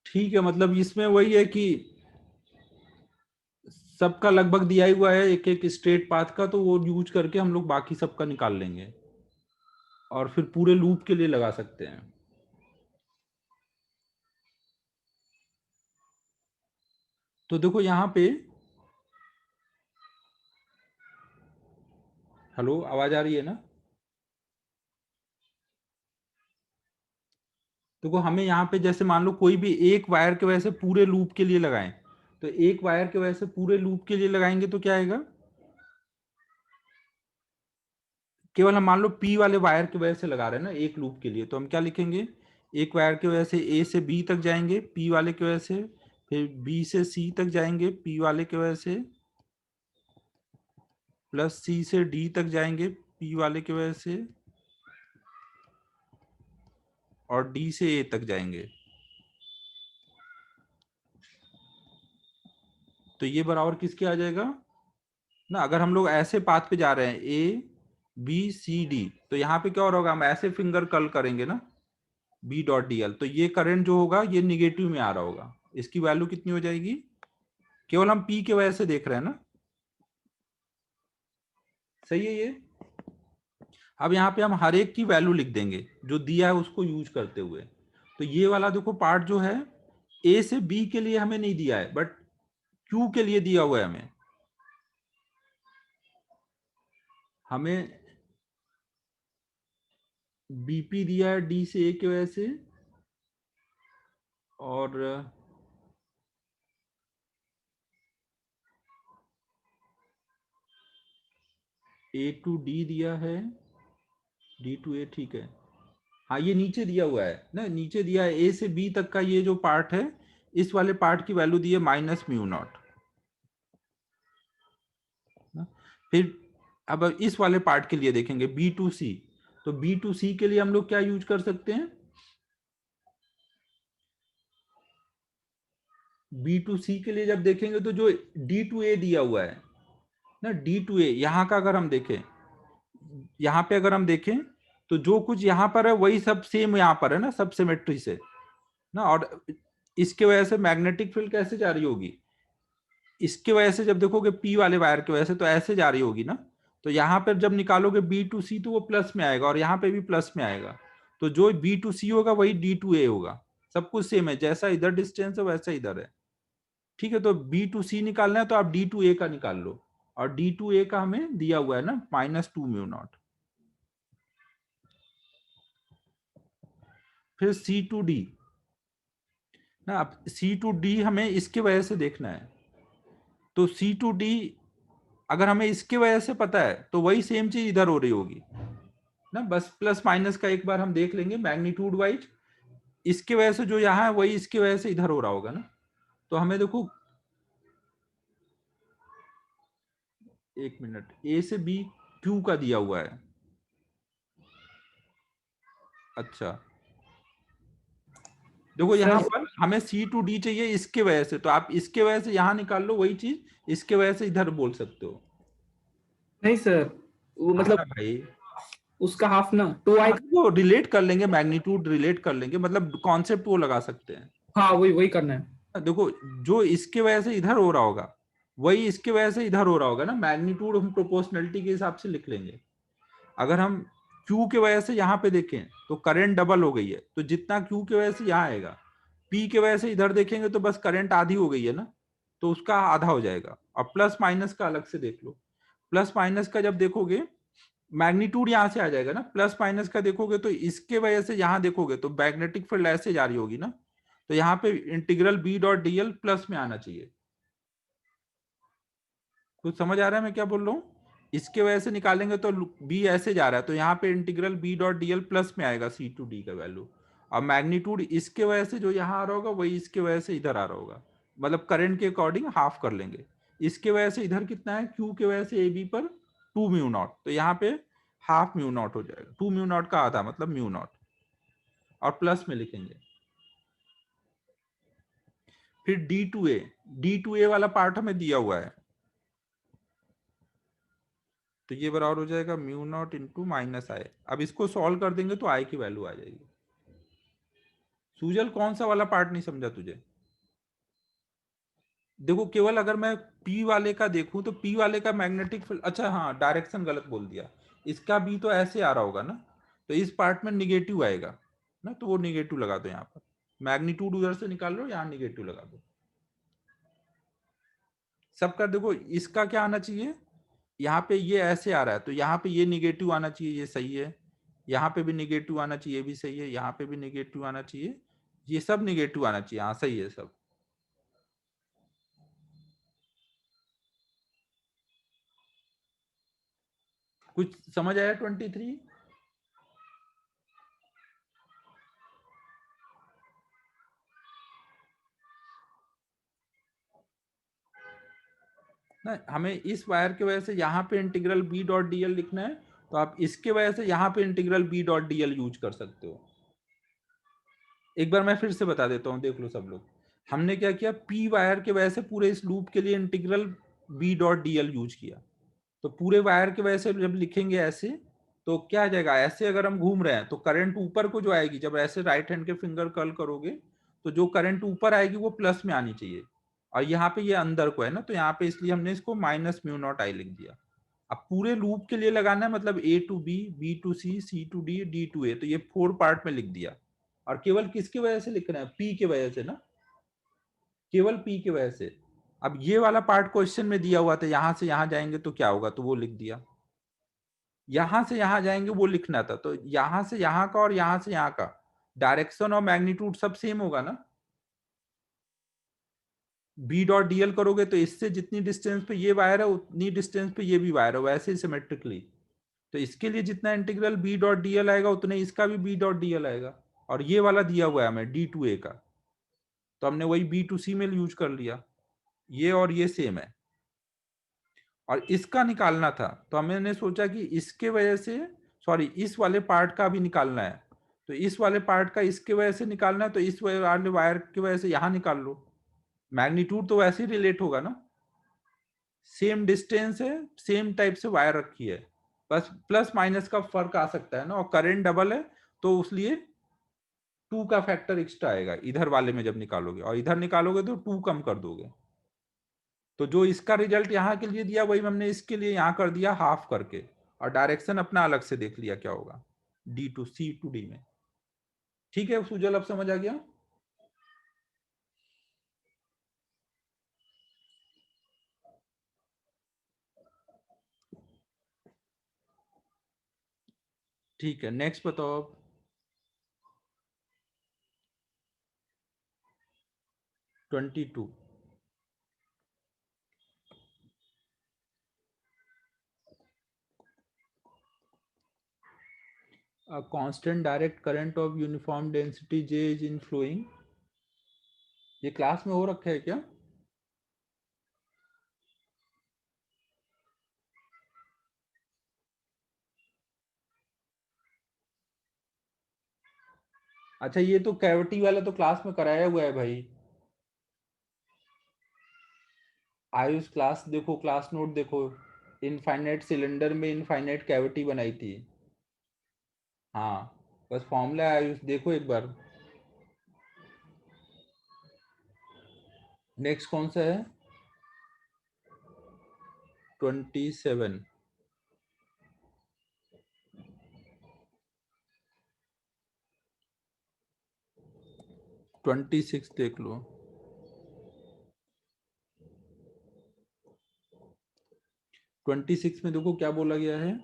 ठीक है, मतलब इसमें वही है कि सबका लगभग दिया ही हुआ है एक एक स्ट्रेट पाथ का, तो वो यूज करके हम लोग बाकी सबका निकाल लेंगे और फिर पूरे लूप के लिए लगा सकते हैं। तो देखो यहाँ पे, हेलो, आवाज आ रही है ना? देखो हमें यहाँ पे जैसे मान लो कोई भी एक वायर के वजह से पूरे लूप के लिए लगाएं, तो एक वायर के वजह से पूरे लूप के लिए लगाएंगे तो क्या आएगा? केवल हम मान लो पी वाले वायर की वजह से लगा रहे हैं ना एक लूप के लिए, तो हम क्या लिखेंगे? एक वायर की वजह से ए से बी तक जाएंगे पी वाले की वजह से, फिर बी से सी तक जाएंगे पी वाले की वजह से, प्लस सी से डी तक जाएंगे पी वाले की वजह से, और डी से ए तक जाएंगे। तो ये बराबर किसके आ जाएगा ना? अगर हम लोग ऐसे पाथ पे जा रहे हैं ए बी सी डी, तो यहाँ पे क्या हो रहा होगा? हम ऐसे फिंगर कर्ल करेंगे ना बी डॉट डी एल, तो ये करंट जो होगा ये निगेटिव में आ रहा होगा। इसकी वैल्यू कितनी हो जाएगी? केवल हम पी के वजह से देख रहे हैं ना, सही है ये। अब यहाँ पे हम हर एक की वैल्यू लिख देंगे जो दिया है उसको यूज करते हुए। तो ये वाला देखो पार्ट जो है ए से बी के लिए हमें नहीं दिया है, बट क्यू के लिए दिया हुआ है हमें। हमें बीपी दिया है डी से ए की वजह से, और ए टू डी दिया है, डी टू ए, ठीक है। हाँ ये नीचे दिया हुआ है ना, नीचे दिया है ए से बी तक का ये जो पार्ट है, इस वाले पार्ट की वैल्यू दी है माइनस म्यू नॉट। फिर अब इस वाले पार्ट के लिए देखेंगे बी टू सी, तो बी टू सी के लिए हम लोग क्या यूज कर सकते हैं? बी टू सी के लिए जब देखेंगे तो जो डी टू ए दिया हुआ है ना, डी टू ए यहाँ का अगर हम देखें, यहाँ पे अगर हम देखें तो जो कुछ यहाँ पर है वही सब सेम यहाँ पर है ना, सब सिमेट्री से ना। और इसके वजह से मैग्नेटिक फील्ड कैसे जा रही होगी? इसके वजह से जब देखोगे पी वाले वायर की वजह से तो ऐसे जा रही होगी ना। तो यहाँ पर जब निकालोगे बी टू सी तो वो प्लस में आएगा, और यहाँ पे भी प्लस में आएगा। तो जो बी टू सी होगा वही डी टू ए होगा। सब कुछ सेम है, जैसा इधर डिस्टेंस है वैसा इधर है। ठीक है, तो बी टू सी निकालना है तो आप डी टू ए का निकाल लो, और डी टू ए का हमें दिया हुआ है ना माइनस टू म्यू नॉट। फिर सी टू डी ना, अब सी टू डी हमें इसके वजह से देखना है। तो सी टू डी अगर हमें इसके वजह से पता है तो वही सेम चीज इधर हो रही होगी ना, बस प्लस माइनस का एक बार हम देख लेंगे मैग्नीट्यूड वाइज। इसके वजह से जो यहाँ है वही इसके वजह से इधर हो रहा होगा ना। तो हमें देखो, एक मिनट, ए से बी क्यू का दिया हुआ है। अच्छा, देखो यहाँ सर पर हमें सी टू डी चाहिए इसके वजह से, तो आप इसके वजह से यहाँ निकाल लो वही चीज, इसके वजह से इधर बोल सकते हो। नहीं सर, वो हाँ मतलब ना भाई, उसका हाफ ना टू आई। हाँ वो रिलेट कर लेंगे, मैग्नीट्यूड रिलेट कर लेंगे, मतलब कॉन्सेप्ट वो लगा सकते हैं। हाँ वही वही करना है। देखो जो इसके वजह से इधर हो रहा होगा वही इसके वजह से इधर हो रहा होगा ना। मैग्नीट्यूड हम प्रोपोर्शनलिटी के हिसाब से लिख लेंगे। अगर हम Q के वजह से यहाँ पे देखें तो करंट डबल हो गई है, तो जितना Q के वजह से यहाँ आएगा, P के वजह से इधर देखेंगे तो बस करंट आधी हो गई है ना, तो उसका आधा हो जाएगा। और प्लस माइनस का अलग से देख लो। प्लस माइनस का जब देखोगे मैग्नीट्यूड यहाँ से आ जाएगा ना, प्लस माइनस का देखोगे तो इसके वजह से यहाँ देखोगे तो मैग्नेटिक फील्ड ऐसे जा रही होगी ना, तो यहाँ पे integral b dot d l plus में आना चाहिए। कुछ समझ आ रहा है मैं क्या बोल रहा हूँ? इसके वजह से निकालेंगे तो बी ऐसे जा रहा है, तो यहाँ पे integral b dot d l plus में आएगा सी टू डी का वैल्यू। और मैग्नीट्यूड इसके वजह से जो यहाँ आ रहा होगा वही इसके वजह से इधर आ रहा होगा, मतलब करंट के अकॉर्डिंग हाफ कर लेंगे। इसके वजह से इधर कितना है, क्यू के वजह से ए बी पर टू म्यू नॉट, तो यहाँ पे हाफ म्यू नॉट हो जाएगा, टू म्यू नॉट का आधा मतलब म्यू नॉट, और प्लस में लिखेंगे। फिर डी टू ए वाला पार्ट हमें दिया हुआ है, तो ये बराबर हो जाएगा म्यू नॉट इंटू माइनस आई। अब इसको सॉल्व कर देंगे तो आई की वैल्यू आ जाएगी। सुजल कौन सा वाला पार्ट नहीं समझा तुझे? देखो केवल अगर मैं पी वाले का देखूं तो पी वाले का मैग्नेटिक फील्ड, अच्छा हाँ डायरेक्शन गलत बोल दिया, इसका भी तो ऐसे आ रहा होगा ना, तो इस पार्ट में निगेटिव आएगा ना, तो वो निगेटिव लगा दो यहाँ पर, मैग्नीट्यूड उधर से निकाल लो, यहाँ निगेटिव लगा दो। सबका देखो इसका क्या आना चाहिए, यहाँ पे ये ऐसे आ रहा है तो यहाँ पे ये निगेटिव आना चाहिए, ये सही है, यहाँ पे भी निगेटिव आना चाहिए, ये भी सही है, यहाँ पे भी निगेटिव आना चाहिए, ये सब निगेटिव आना चाहिए, हाँ सही है सब। कुछ समझ आया 23? ना हमें इस वायर की वजह से यहाँ पे integral b dot d l लिखना है, तो आप इसके वजह से यहाँ पे integral b dot d l use कर सकते हो। एक बार मैं फिर से बता देता हूँ, देख लो सब लोग, हमने क्या किया, पी वायर के वजह से पूरे इस लूप के लिए integral b dot d l use किया, तो पूरे वायर की वजह से जब लिखेंगे ऐसे तो क्या आ जाएगा, ऐसे अगर हम घूम रहे हैं तो करंट ऊपर को जो आएगी, जब ऐसे राइट हैंड के फिंगर कर्ल करोगे तो जो करंट ऊपर आएगी वो प्लस में आनी चाहिए, और यहाँ पे ये अंदर को है ना, तो यहाँ पे इसलिए हमने इसको माइनस म्यू नॉट आई लिख दिया। अब पूरे लूप के लिए लगाना है, मतलब A to B, B to C to D, D to A, तो ये 4 पार्ट में लिख दिया, और केवल किसकी वजह से लिख रहे हैं, पी की वजह से ना, केवल पी की वजह से। अब ये वाला पार्ट क्वेश्चन में दिया हुआ था, यहां से यहां जाएंगे तो क्या होगा, तो वो लिख दिया, यहां से यहां जाएंगे वो लिखना था, तो यहां से यहां का और यहां से यहां का डायरेक्शन और मैग्नीट्यूड सब सेम होगा ना, बी डॉट डीएल करोगे तो इससे जितनी डिस्टेंस पे ये वायर है उतनी डिस्टेंस पे ये भी वायर है, वैसे ही सिमेट्रिकली, तो इसके लिए जितना इंटीग्रल बी डॉट डीएल आएगा उतने इसका भी बी डॉट डीएल आएगा, और ये वाला दिया हुआ है हमें डी टू ए का, तो हमने वही बी टू सी में यूज कर लिया, ये और ये सेम है, और इसका निकालना था तो हमने सोचा कि इसके वजह से, सॉरी इस वाले पार्ट का भी निकालना है, तो इस वाले पार्ट का इसके वजह से निकालना है, तो इस वाले वायर की वजह से यहां निकाल लो, मैग्नीट्यूड तो वैसे ही रिलेट होगा ना, सेम डिस्टेंस है, सेम टाइप से वायर रखी है, बस प्लस माइनस का फर्क आ सकता है ना, और करंट डबल है तो उसलिए 2 का फैक्टर एक्स्ट्रा आएगा इधर वाले में जब निकालोगे, और इधर निकालोगे तो 2 कम कर दोगे, तो जो इसका रिजल्ट यहाँ के लिए दिया वही हमने इसके लिए यहाँ कर दिया हाफ करके, और डायरेक्शन अपना अलग से देख लिया क्या होगा, d to C to d में। ठीक है सुजल, अब समझ आ गया? ठीक है, नेक्स्ट बताओ अब। Twenty two. A constant direct current of uniform density J is in flowing, ये क्लास में हो रखा है क्या? अच्छा ये तो कैविटी वाला तो क्लास में कराया हुआ है भाई, आयुष क्लास देखो, क्लास नोट देखो, इनफाइनाइट सिलेंडर में इनफाइनाइट कैविटी बनाई थी, हाँ बस फॉर्मूला है आयुष, देखो एक बार। नेक्स्ट कौन सा है? 27। 26 देख लो। 26 में देखो क्या बोला गया है,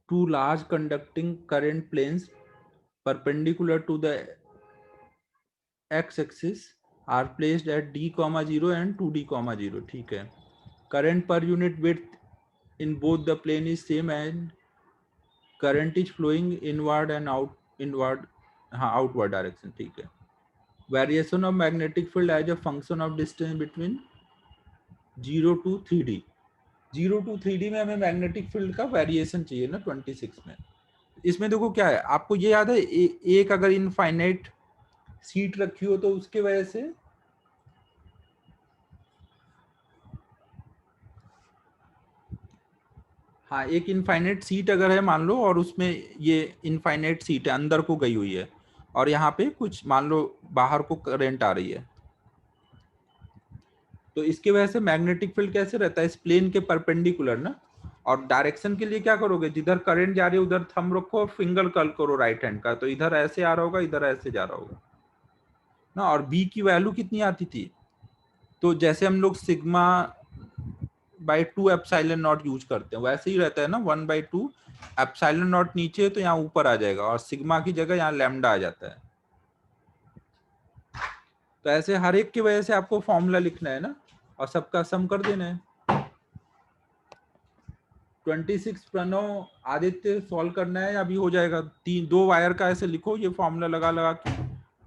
two large conducting current planes perpendicular to the x axis are placed at d, 0 and 2d, 0, ठीक है, करंट पर unit width in both the plane is same and current is flowing inward and inward, हाँ outward direction, ठीक है, variation of magnetic field as a function of distance between 0 to 3d, 0 to 3d में हमें magnetic field का variation चाहिए ना 26 में, इसमें देखो क्या है, आपको ये याद है एक अगर इनफाइनाइट सीट रखी हो तो उसके वजह से, हाँ, एक इनफाइनाइट सीट अगर है मान लो, और उसमें ये इनफाइनाइट सीट है अंदर को गई हुई है, और यहाँ पे कुछ मान लो बाहर को करंट आ रही है, तो इसकी वजह से मैग्नेटिक फील्ड कैसे रहता है, इस प्लेन के परपेंडिकुलर ना। और डायरेक्शन के लिए क्या करोगे, जिधर करंट जा रही है उधर थंब रखो और फिंगर कर्ल करो राइट हैंड का, तो इधर ऐसे आ रहा होगा, इधर ऐसे जा रहा होगा ना। और बी की वैल्यू कितनी आती थी, तो जैसे हम लोग sigma by 2 epsilon not use करते हैं वैसे ही रहता है ना, 1/2 एप्सिलॉन नॉट नीचे तो यहाँ ऊपर आ जाएगा, और सिग्मा की जगह यहाँ लैम्डा आ जाता है। तो ऐसे हर एक की वजह से आपको फॉर्मूला लिखना है ना, और सबका सम कर देना है। 26 प्रणव आदित्य सॉल्व करना है, अभी हो जाएगा। दो वायर का ऐसे लिखो, ये फॉर्मूला लगा लगा के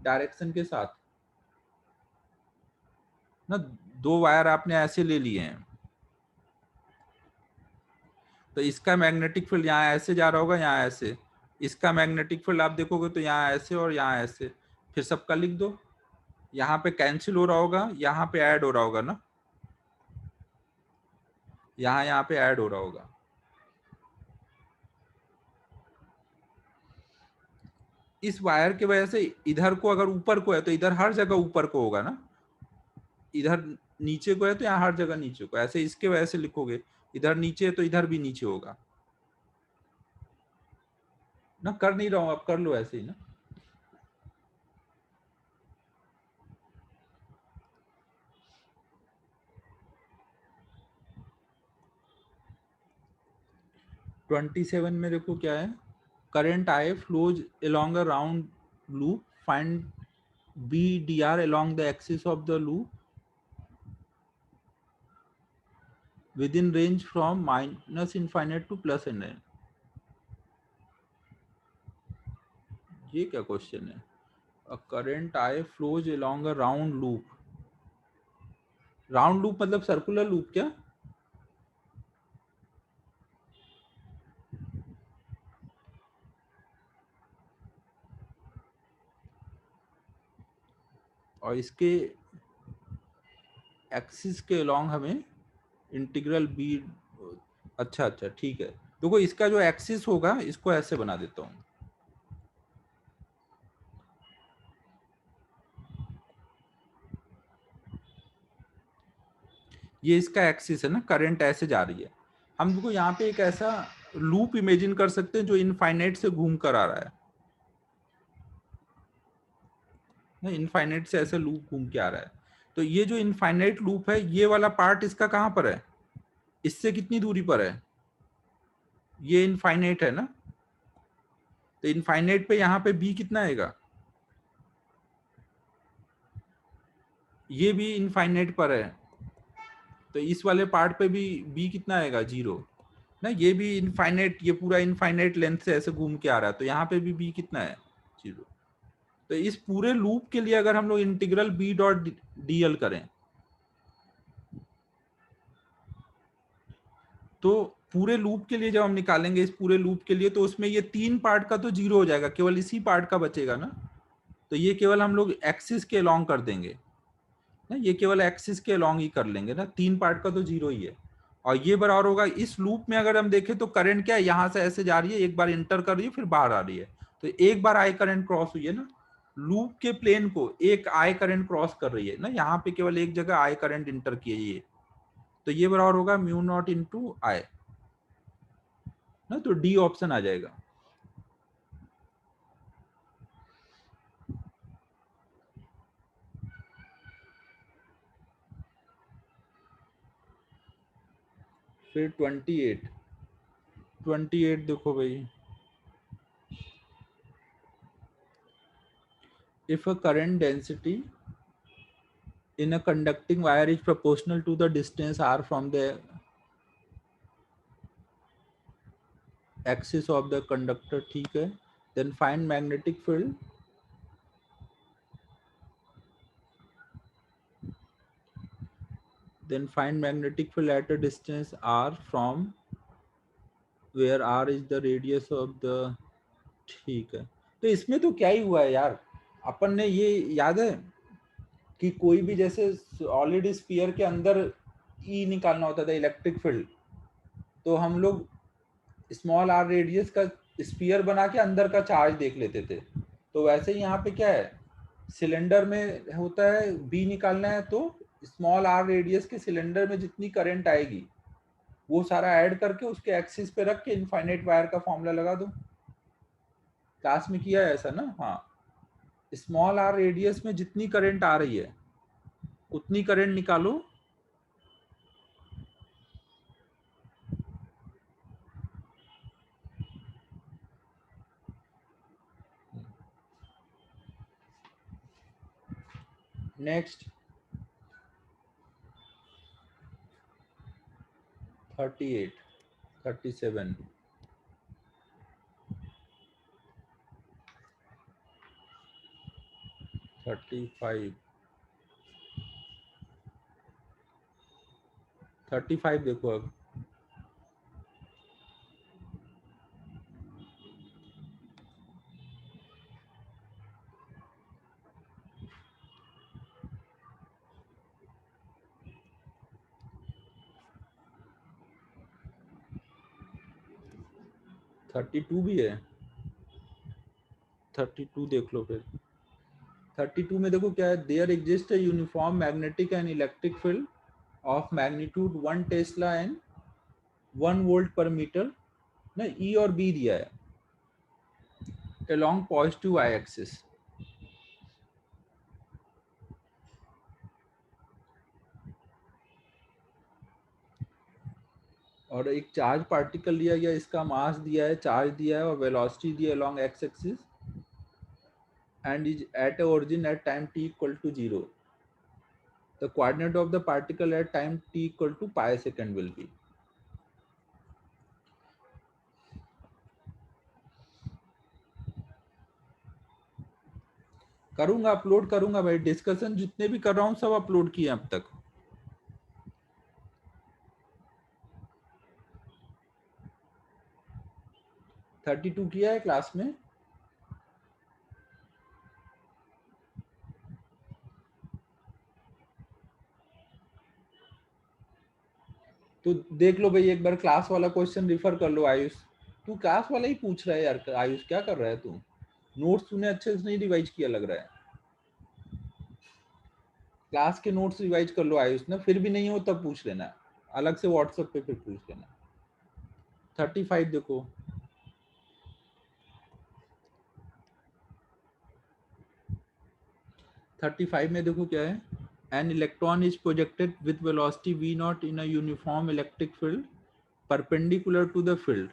डायरेक्शन के साथ ना, दो वायर आपने ऐसे ले लिए हैं, तो इसका मैग्नेटिक फील्ड यहाँ ऐसे जा रहा होगा, यहाँ ऐसे, इसका मैग्नेटिक फील्ड आप देखोगे तो यहाँ ऐसे और यहाँ ऐसे, फिर सबका लिख दो। यहाँ पे कैंसिल हो रहा होगा, यहाँ पे ऐड हो रहा होगा ना, यहाँ पे ऐड हो रहा होगा। इस वायर की वजह से इधर को अगर ऊपर को है तो इधर हर जगह ऊपर को होगा ना, इधर नीचे को है तो यहाँ हर जगह नीचे को, ऐसे इसके वजह से लिखोगे, इधर नीचे है तो इधर भी नीचे होगा ना। कर नहीं रहा हूं, अब कर लो ऐसे ही ना। ट्वेंटी सेवन में देखो क्या है, current I flows along a round loop, find BDR along the axis of the loop within range from minus infinite to plus infinite। ये क्या क्वेश्चन है, a current I flows along a round loop, round loop मतलब circular loop क्या, और इसके axis के along हमें integral B, अच्छा अच्छा ठीक है। देखो इसका जो एक्सिस होगा इसको ऐसे बना देता हूँ, ये इसका एक्सिस है ना, करंट ऐसे जा रही है। हम देखो यहाँ पे एक ऐसा लूप इमेजिन कर सकते हैं जो इनफाइनाइट से घूम कर आ रहा है ना, इनफाइनाइट से ऐसे लूप घूम के आ रहा है। तो ये जो इनफाइनाइट लूप है, ये वाला पार्ट इसका कहाँ पर है, इससे कितनी दूरी पर है, ये इनफाइनाइट है ना, तो इनफाइनाइट पे यहाँ पे बी कितना आएगा, ये भी इनफाइनाइट पर है, तो इस वाले पार्ट पे भी बी कितना आएगा, 0 ना। ये भी इनफाइनाइट, ये पूरा इनफाइनाइट लेंथ से ऐसे घूम के आ रहा है, तो यहाँ पे भी बी कितना है, 0। तो इस पूरे लूप के लिए अगर हम लोग इंटीग्रल बी डॉट डीएल करें, तो पूरे लूप के लिए जब हम निकालेंगे इस पूरे लूप के लिए, तो उसमें ये 3 पार्ट का तो 0 हो जाएगा, केवल इसी पार्ट का बचेगा ना। तो ये केवल हम लोग एक्सिस के अलॉन्ग कर देंगे ना, ये केवल एक्सिस के अलॉन्ग ही कर लेंगे ना, 3 पार्ट का तो 0 ही है। और ये बराबर होगा, इस लूप में अगर हम देखें तो करंट क्या है, यहाँ से ऐसे जा रही है, एक बार इंटर कर रही है फिर बाहर आ रही है, तो एक बार आई करंट क्रॉस हुई है ना, लूप के प्लेन को एक आई करंट क्रॉस कर रही है ना, यहाँ पे केवल एक जगह आई करंट इंटर किए ये, तो ये बराबर होगा म्यू नॉट इंटू आई ना, तो डी ऑप्शन आ जाएगा। फिर 28 देखो भाई, if a current density in a conducting wire is proportional to the distance r from the axis of the conductor, ठीक है, then find magnetic field at a distance r from where r is the radius of the, ठीक है। तो इसमें तो क्या ही हुआ है यार, अपन ने ये याद है कि कोई भी जैसे सॉलिड स्फीयर के अंदर ई निकालना होता था इलेक्ट्रिक फील्ड, तो हम लोग स्मॉल आर रेडियस का स्फीयर बना के अंदर का चार्ज देख लेते थे। तो वैसे ही यहाँ पे क्या है, सिलेंडर में होता है बी निकालना है, तो स्मॉल आर रेडियस के सिलेंडर में जितनी करंट आएगी वो सारा ऐड करके उसके एक्सिस पे रख के इनफाइनाइट वायर का फॉर्मूला लगा दो। क्लास में किया है ऐसा ना? हाँ, स्मॉल आर रेडियस में जितनी करंट आ रही है उतनी करंट निकालो, नेक्स्ट 38 37 35 35 देखो अब, थर्टी टू भी है, 32 देख लो फिर। 32 में देखो क्या है, there exist a uniform magnetic and electric field of magnitude 1 tesla and 1 volt per metre ना, ई और बी दिया है along पॉजिटिव आई एक्सिस। और एक चार्ज पार्टिकल लिया गया, इसका मास दिया है, चार्ज दिया है और वेलोसिटी दी है along x axis and is at a origin at time t equal to 0. The coordinate of the particle at time t equal to pi second will be. करूंगा, अपलोड करूंगा भाई, डिस्कशन जितने भी कर रहा हूँ सब अपलोड किए अब तक। थर्टी टू किया है क्लास में? तो देख लो भाई, एक बार क्लास वाला क्वेश्चन रिफर कर लो आयुष। तू क्लास वाला ही पूछ रहा है यार आयुष, क्या कर रहा है तू? नोट्स तूने अच्छे से नहीं रिवाइज किया लग रहा है। क्लास के नोट्स रिवाइज कर लो आयुष ना, फिर भी नहीं हो तब पूछ लेना, अलग से व्हाट्सएप पे फिर पूछ लेना। 35 देखो, 35 में देखो क्या है, an electron is projected with velocity v naught in a uniform electric field perpendicular to the field,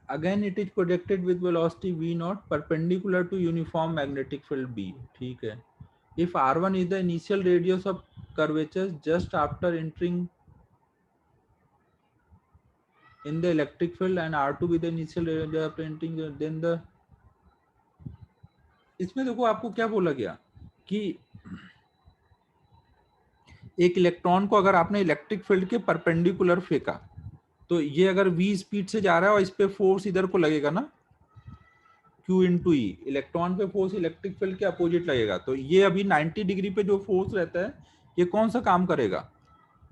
again it is projected with velocity v naught perpendicular to uniform magnetic field b। ठीक है, if r1 is the initial radius of curvature just after entering in the electric field and r2 be the initial radius after entering, then the, इसमें देखो आपको क्या बोला गया कि एक इलेक्ट्रॉन को अगर आपने इलेक्ट्रिक फील्ड के परपेंडिकुलर फेंका तो ये अगर v स्पीड से जा रहा है और इस पे फोर्स इधर को लगेगा ना, Q इंटू ई, इलेक्ट्रॉन पे फोर्स इलेक्ट्रिक फील्ड के अपोजिट लगेगा, तो ये अभी 90 डिग्री पे जो फोर्स रहता है ये कौन सा काम करेगा?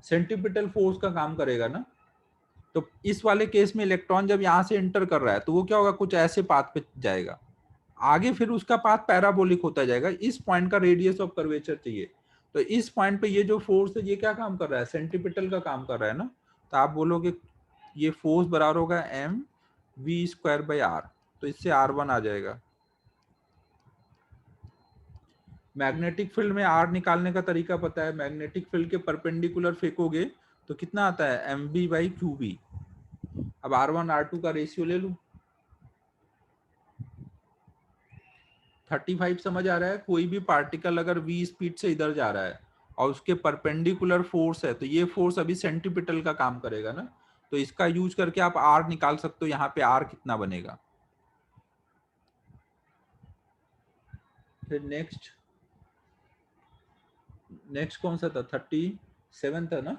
सेंट्रीपिटल फोर्स का काम करेगा ना। तो इस वाले केस में इलेक्ट्रॉन जब यहाँ से एंटर कर रहा है तो वो क्या होगा, कुछ ऐसे पाथ पे जाएगा, आगे फिर उसका पाथ पैराबोलिक होता जाएगा। इस पॉइंट का रेडियस ऑफ कर्वेचर चाहिए, तो इस पॉइंट पे ये जो फोर्स है ये क्या काम कर रहा है? सेंट्रीपिटल का काम कर रहा है ना। तो आप बोलोगे ये फोर्स बराबर होगा m v square by r, तो इससे R1 आ जाएगा। मैग्नेटिक फील्ड में आर निकालने का तरीका पता है, मैग्नेटिक फील्ड के परपेंडिकुलर फेंकोगे तो कितना आता है, m b by q b. अब R1 R2 का रेशियो ले लूं। 35 समझ आ रहा है? कोई भी पार्टिकल अगर v स्पीड से इधर जा रहा है और उसके परपेंडिकुलर फोर्स है तो ये फोर्स अभी सेंट्रीपिटल का काम करेगा ना, तो इसका यूज करके आप r निकाल सकते हो, यहाँ पे r कितना बनेगा। फिर नेक्स्ट कौन सा था? 37 था ना?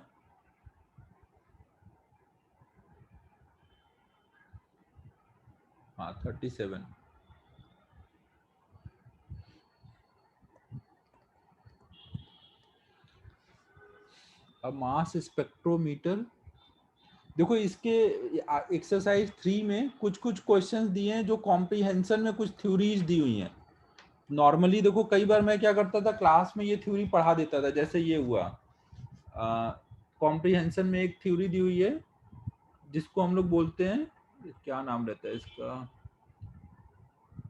हाँ 37। अब मास स्पेक्ट्रोमीटर, देखो इसके एक्सरसाइज 3 में कुछ कुछ क्वेश्चंस दिए हैं जो कॉम्प्रिहेंशन में कुछ थ्योरीज दी हुई हैं। नॉर्मली देखो कई बार मैं क्या करता था, क्लास में ये थ्योरी पढ़ा देता था, जैसे ये हुआ कॉम्प्रिहेंशन में एक थ्योरी दी हुई है जिसको हम लोग बोलते हैं, क्या नाम रहता है इसका,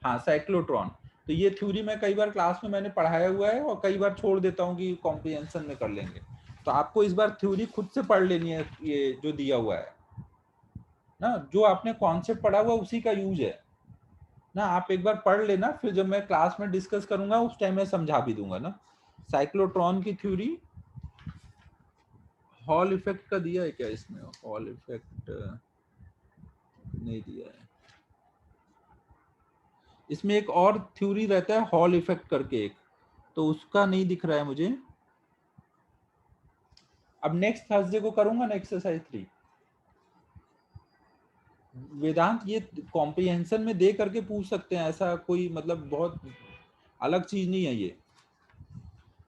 हाँ साइक्लोट्रॉन। तो ये थ्योरी मैं कई बार क्लास में मैंने पढ़ाया हुआ है और कई बार छोड़ देता हूँ कि कॉम्प्रिहेंशन में कर लेंगे। तो आपको इस बार थ्योरी खुद से पढ़ लेनी है, ये जो दिया हुआ है ना, जो आपने कॉन्सेप्ट पढ़ा हुआ उसी का यूज है ना। आप एक बार पढ़ लेना, फिर जब मैं क्लास में डिस्कस करूंगा उस टाइम में समझा भी दूंगा ना। साइक्लोट्रॉन की थ्योरी, हॉल इफेक्ट का दिया है क्या इसमें? हॉल इफेक्ट नहीं दिया है इसमें। एक और थ्योरी रहता है हॉल इफेक्ट करके एक, तो उसका नहीं दिख रहा है मुझे। अब नेक्स्ट थर्सडे को करूंगा ना एक्सरसाइज 3। वेदांत ये कॉम्प्रिहेंशन में दे करके पूछ सकते हैं, ऐसा कोई मतलब बहुत अलग चीज नहीं है ये।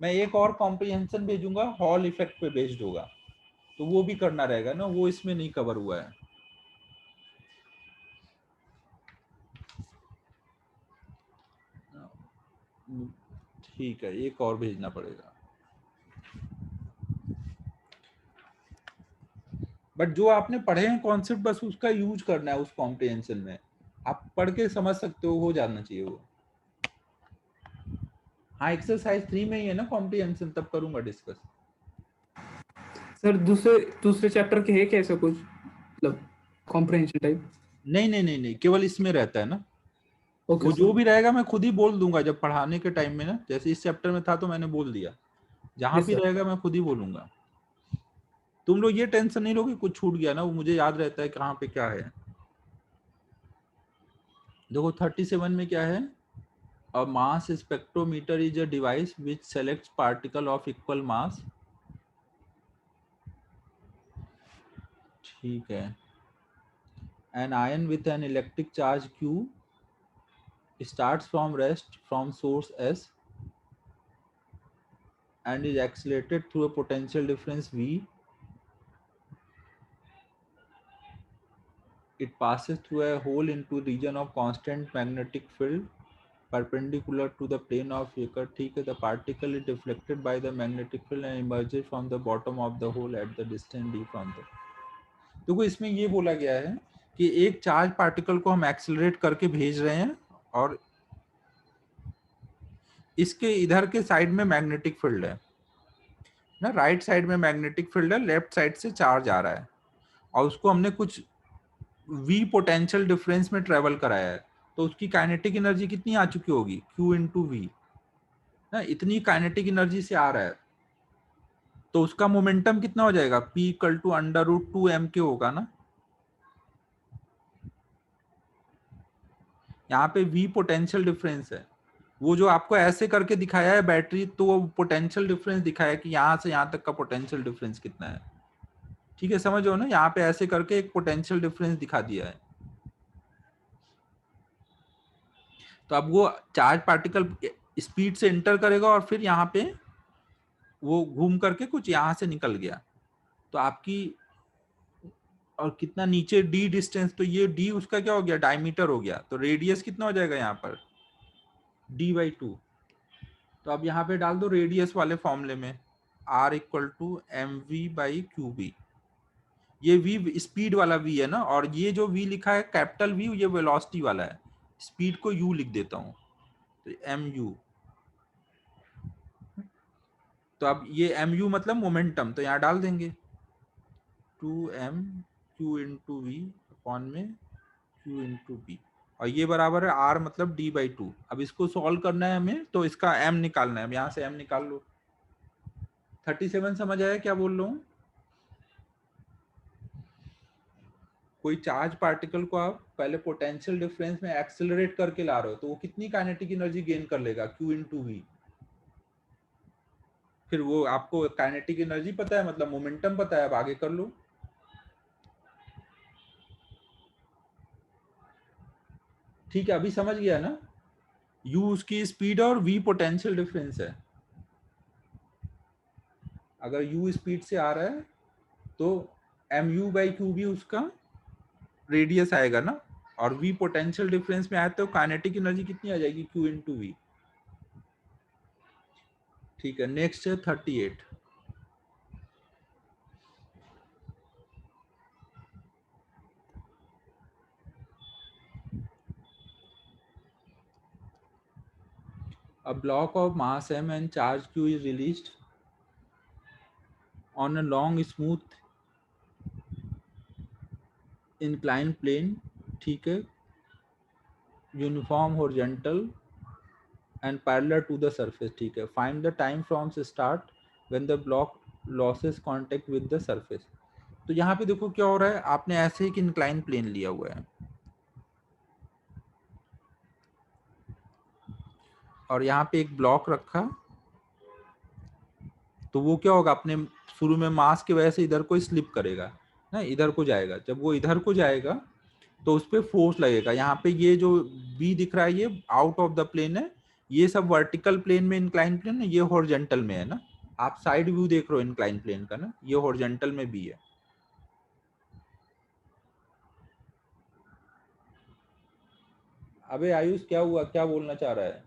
मैं एक और कॉम्प्रिहेंशन भेजूंगा, हॉल इफेक्ट पे बेस्ड होगा, तो वो भी करना रहेगा ना, वो इसमें नहीं कवर हुआ है। ठीक है, एक और भेजना पड़ेगा। बट जो आपने पढ़े हैं कॉन्सेप्ट, बस उसका यूज करना है उस कॉम्प्रिहेंशन में। आप पढ़ के समझ सकते हो जाना चाहिए वो। हाँ एक्सरसाइज 3 में ही है ना कॉम्प्रिहेंशन, तब करूंगा डिस्कस। सर दूसरे दूसरे चैप्टर के है क्या ऐसा कुछ, मतलब कॉम्प्रिहेंशन टाइप? नहीं नहीं नहीं नहीं, केवल इसमें रहता है ना। ओके वो जो सर। भी रहेगा मैं खुद ही बोल दूंगा जब पढ़ाने के टाइम में ना, जैसे इस चैप्टर में था तो मैंने बोल दिया, जहां यस भी सर। रहेगा मैं खुद ही बोलूंगा। तुम लोग ये टेंशन नहीं लो कि कुछ छूट गया ना, वो मुझे याद रहता है कहाँ पे क्या है। देखो 37 में क्या है, a mass spectrometer is a device which selects particle of equal mass. ठीक है। An ion with an electric charge Q starts from rest from source S and is accelerated through a potential difference V. It passes through a hole into a region of constant magnetic field perpendicular to the plane of Eckert. ठीक है, the particle is deflected by the magnetic field and emerges from the bottom of the hole at the distance d from the। देखो इसमें ये बोला गया है कि एक चार्ज पार्टिकल को हम एक्सेलरेट करके भेज रहे हैं और इसके इधर के साइड में मैग्नेटिक फील्ड है ना, राइट साइड में मैग्नेटिक फील्ड है, लेफ्ट साइड से चार्ज आ रहा है और उसको हमने कुछ v पोटेंशियल डिफरेंस में ट्रेवल कराया है। तो उसकी काइनेटिक एनर्जी कितनी आ चुकी होगी, q इंटू वी ना, इतनी काइनेटिक एनर्जी से आ रहा है। तो उसका मोमेंटम कितना हो जाएगा, p equal to under root 2m के होगा ना। यहाँ पे v पोटेंशियल डिफरेंस है, वो जो आपको ऐसे करके दिखाया है बैटरी, तो वो पोटेंशियल डिफरेंस दिखाया कि यहाँ से यहाँ तक का पोटेंशियल डिफरेंस कितना है। ठीक है, समझो ना, यहाँ पे ऐसे करके एक पोटेंशियल डिफरेंस दिखा दिया है। तो अब वो चार्ज पार्टिकल स्पीड से इंटर करेगा और फिर यहाँ पे वो घूम करके कुछ यहाँ से निकल गया, तो आपकी और कितना नीचे d डिस्टेंस, तो ये d उसका क्या हो गया, डायमीटर हो गया, तो रेडियस कितना हो जाएगा यहाँ पर d/2। तो अब यहाँ पे डाल दो रेडियस वाले फॉर्मूले में, r इक्वल टू mv/qb। ये v स्पीड वाला v है ना, और ये जो v लिखा है कैपिटल V, ये वेलोसिटी वाला है। स्पीड को u लिख देता हूँ, तो mu। तो अब ये mu मतलब मोमेंटम, तो यहाँ डाल देंगे 2m q into v upon में q इंटू बी, और ये बराबर है r मतलब d/2। अब इसको सॉल्व करना है हमें, तो इसका m निकालना है, यहाँ से m निकाल लो। 37 समझ आया क्या बोल रहा हूँ? कोई चार्ज पार्टिकल को आप पहले पोटेंशियल डिफरेंस में एक्सेलरेट करके ला रहे हो, तो वो कितनी काइनेटिक एनर्जी गेन कर लेगा, q इंटू वी। फिर वो आपको काइनेटिक एनर्जी पता है, मतलब मोमेंटम पता है, अब आगे कर लो। ठीक है, अभी समझ गया ना, u उसकी स्पीड और v पोटेंशियल डिफरेंस है। अगर u स्पीड से आ रहा है तो mu/q भी उसका रेडियस आएगा ना, और v पोटेंशियल डिफरेंस में आए तो काइनेटिक एनर्जी कितनी आ जाएगी, q इंटू वी। ठीक है, नेक्स्ट है 38। A block of mass m and charge q is released on a long smooth inclined plane, ठीक है, uniform horizontal and parallel to the surface, ठीक है। Find the time from start when the block loses contact with the surface। तो यहाँ पे देखो क्या हो रहा है, आपने ऐसे एक इंक्लाइन प्लेन लिया हुआ है और यहाँ पे एक ब्लॉक रखा, तो वो क्या होगा, अपने शुरू में मास की वजह से इधर को स्लिप करेगा ना, इधर को जाएगा। जब वो इधर को जाएगा तो उस पर फोर्स लगेगा। यहाँ पे ये जो बी दिख रहा है ये आउट ऑफ द प्लेन है, ये सब वर्टिकल प्लेन में इंक्लाइन प्लेन है, ये हॉरिजॉन्टल में है ना। आप साइड व्यू देख रहे हो इंक्लाइन प्लेन का ना, ये हॉरिजॉन्टल में बी है। अबे आयुष क्या हुआ, क्या बोलना चाह रहा है?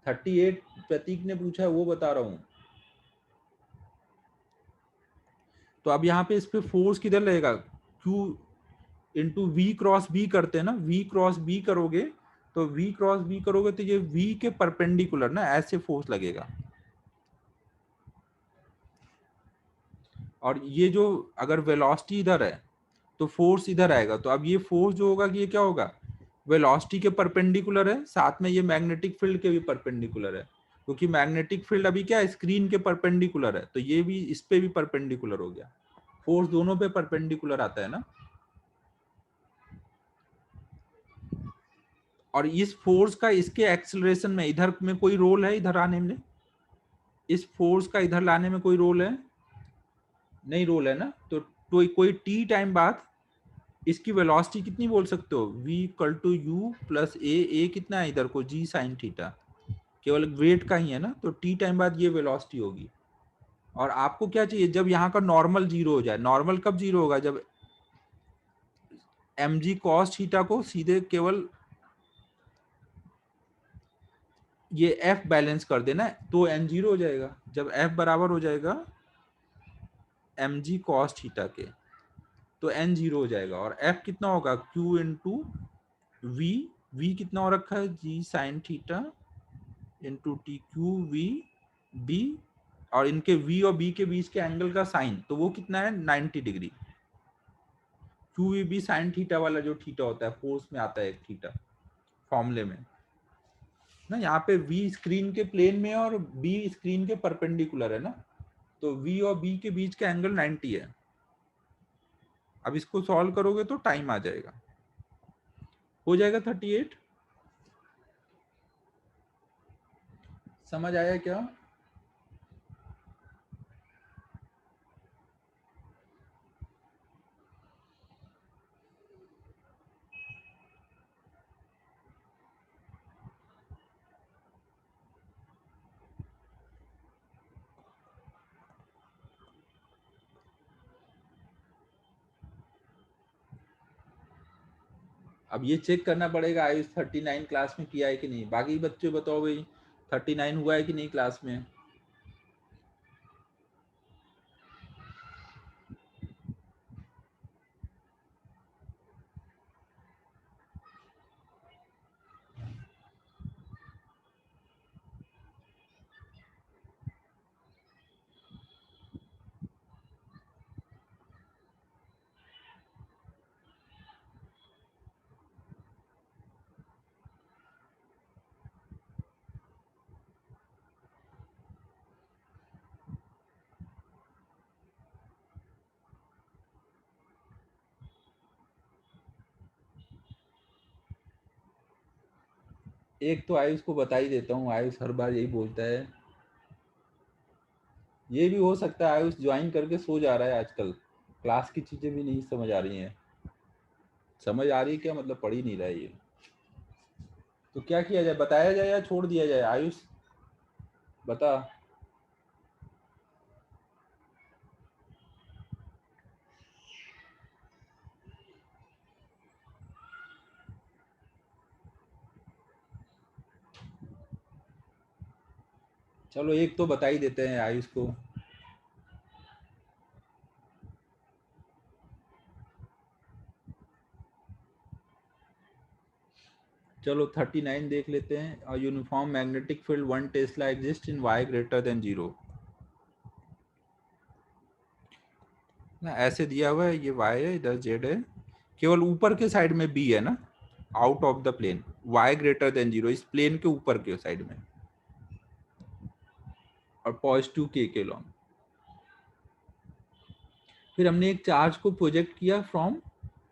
38 प्रतीक ने पूछा है वो बता रहा हूं। तो अब यहाँ पे इस पे फोर्स किधर लगेगा, Q into v cross b करते हैं ना, वी क्रॉस बी करोगे तो वी क्रॉस बी करोगे तो ये वी के परपेंडिकुलर ना ऐसे फोर्स लगेगा, और ये जो अगर वेलोसिटी इधर है तो फोर्स इधर आएगा। तो अब ये फोर्स जो होगा कि ये क्या होगा, वेलोसिटी के परपेंडिकुलर है, साथ में ये मैग्नेटिक फील्ड के भी परपेंडिकुलर है, क्योंकि मैग्नेटिक फील्ड अभी क्या है, स्क्रीन के परपेंडिकुलर है, तो ये भी इस पे भी परपेंडिकुलर हो गया। फोर्स दोनों पे परपेंडिकुलर आता है ना। और इस फोर्स का इसके एक्सेलरेशन में इधर में कोई रोल है, इधर आने में, इस फोर्स का इधर लाने में कोई रोल है नहीं, रोल है ना। तो कोई टी टाइम बाद इसकी वेलोसिटी कितनी बोल सकते हो, v equal to u plus a कितना है इधर को, g साइन थीटा, केवल वेट का ही है ना। तो टी टाइम बाद ये वेलोसिटी होगी। और आपको क्या चाहिए, जब यहाँ का नॉर्मल जीरो हो जाए। नॉर्मल कब जीरो होगा, जब एम जी कॉस थीटा को सीधे केवल ये f बैलेंस कर देना, तो n जीरो हो जाएगा। जब f बराबर हो जाएगा एम जी कॉस थीटा के, तो n जीरो हो जाएगा। और f कितना होगा, q इंटू वी, वी कितना हो रखा है, g sine theta into t q v b, और इनके v और b के बीच के एंगल का साइन, तो वो कितना है 90 degree. Q v b sine theta वाला जो थीटा होता है, फोर्स में आता है एक थीटा फॉर्मूले में ना। यहाँ पे v स्क्रीन के प्लेन में और b स्क्रीन के परपेंडिकुलर है ना, तो v और b के बीच का एंगल 90 है। अब इसको सॉल्व करोगे तो टाइम आ जाएगा, हो जाएगा 38। समझ आया क्या? अब ये चेक करना पड़ेगा आयुष 39 क्लास में किया है कि नहीं। बाकी बच्चे बताओ भाई, 39 हुआ है कि नहीं क्लास में। एक तो आयुष को बता ही देता हूँ, आयुष हर बार यही बोलता है। ये भी हो सकता है आयुष ज्वाइन करके सो जा रहा है आजकल, क्लास की चीजें भी नहीं समझ आ रही हैं। समझ आ रही है क्या, मतलब पढ़ ही नहीं रहा है ये। तो क्या किया जाए, बताया जाए या छोड़ दिया जाए आयुष, बता। चलो एक तो बता ही देते हैं आयुष को। चलो 39 देख लेते हैं। और uniform magnetic field 1 Tesla exist in y greater than 0। ना ऐसे दिया हुआ है, ये y है, इधर z है, केवल ऊपर के साइड में b है ना, out of the plane, y greater than 0, इस प्लेन के ऊपर के साइड में, और पॉजिटिव के लॉन्ग। फिर हमने एक चार्ज को प्रोजेक्ट किया फ्रॉम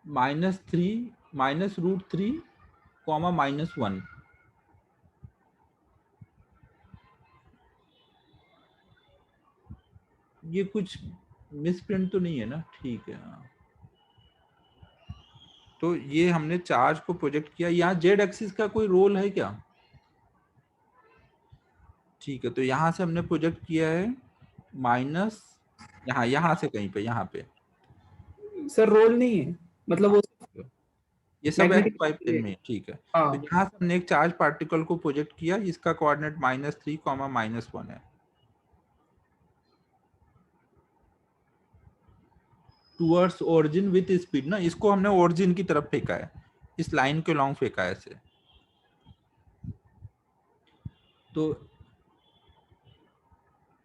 -√3 कॉमा -1। ये कुछ मिसप्रिंट तो नहीं है ना? ठीक है, हाँ। तो ये हमने चार्ज को प्रोजेक्ट किया। यहाँ जेड एक्सिस का कोई रोल है क्या? ठीक है, तो यहाँ से हमने प्रोजेक्ट किया है माइनस, यहाँ से कहीं पे, यहाँ पे। सर रोल नहीं है, मतलब वो ये सब एक्स मैग्नेटिक। वाई प्लेन में है, ठीक है। तो हाँ यहाँ से हमने एक चार्ज पार्टिकल को प्रोजेक्ट किया, इसका कोऑर्डिनेट -3 कॉमा -1 है, टूवर्ड्स ओरिजिन विथ स्पीड ना, इसको हमने ओरिजिन की तरफ फेंका है, इस लाइन के लॉन्ग फेंका है ऐसे। तो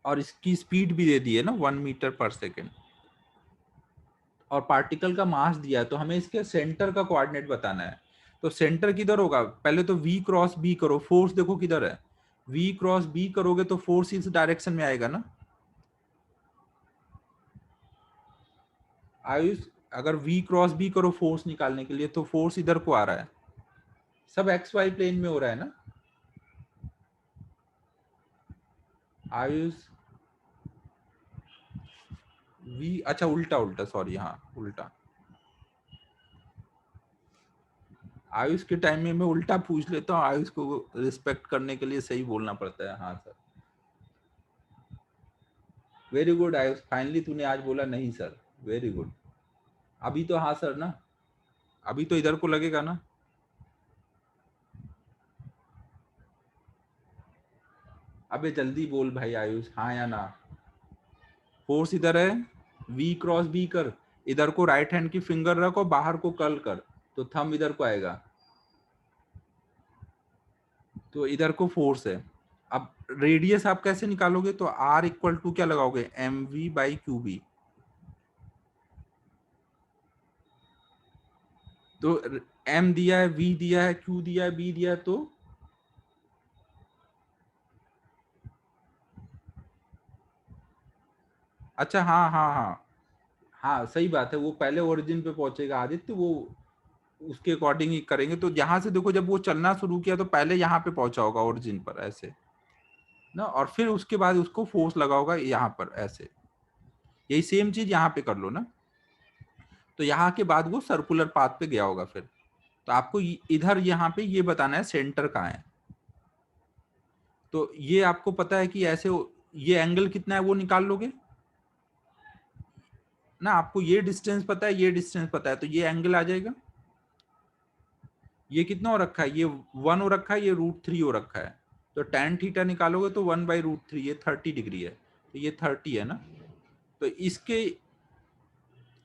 और इसकी स्पीड भी दे दी है ना, 1 मीटर पर सेकेंड, और पार्टिकल का मास दिया है, तो हमें इसके सेंटर का कोऑर्डिनेट बताना है। तो सेंटर किधर होगा? पहले तो v क्रॉस b करो, फोर्स देखो किधर है, v क्रॉस b करोगे तो फोर्स इस डायरेक्शन में आएगा ना आयुष। अगर v क्रॉस b करो फोर्स निकालने के लिए, तो फोर्स इधर को आ रहा है, सब एक्स वाई प्लेन में हो रहा है ना आयुष। v, अच्छा उल्टा उल्टा, सॉरी, हाँ उल्टा। आयुष के टाइम में मैं उल्टा पूछ लेता हूँ, आयुष को रिस्पेक्ट करने के लिए सही बोलना पड़ता है। हाँ sir, very good Ayush, finally तूने आज बोला नहीं सर, वेरी गुड। अभी तो हाँ सर ना, अभी तो इधर को लगेगा ना। अबे जल्दी बोल भाई आयुष, हाँ या ना। फोर्स इधर है, v क्रॉस b कर, इधर को राइट हैंड की फिंगर रखो, बाहर को कर्ल कर, तो थंब इधर को आएगा, तो इधर को फोर्स है। अब रेडियस आप कैसे निकालोगे? तो r इक्वल टू क्या लगाओगे? mv/qb। तो m दिया है, v दिया है, q दिया है, b दिया है, तो अच्छा, हाँ हाँ हाँ हाँ, सही बात है, वो पहले ओरिजिन पे पहुंचेगा आदित्य, वो उसके अकॉर्डिंग ही करेंगे। तो यहाँ से देखो, जब वो चलना शुरू किया तो पहले यहाँ पे पहुंचा होगा ओरिजिन पर ऐसे ना, और फिर उसके बाद उसको फोर्स लगा होगा यहाँ पर ऐसे। यही सेम चीज यहाँ पे कर लो ना, तो यहाँ के बाद वो सर्कुलर पाथ पे गया होगा फिर। तो आपको इधर यहाँ पे ये बताना है सेंटर कहाँ है। तो ये आपको पता है कि ऐसे ये एंगल कितना है वो निकाल लोगे ना, आपको ये डिस्टेंस पता है, ये डिस्टेंस पता है, तो ये एंगल आ जाएगा। ये कितना हो रखा है? ये 1 हो रखा है, ये √3 हो रखा है, तो tan थीटा निकालोगे तो 1/√3, ये 30 डिग्री है, तो ये 30 है ना। तो इसके,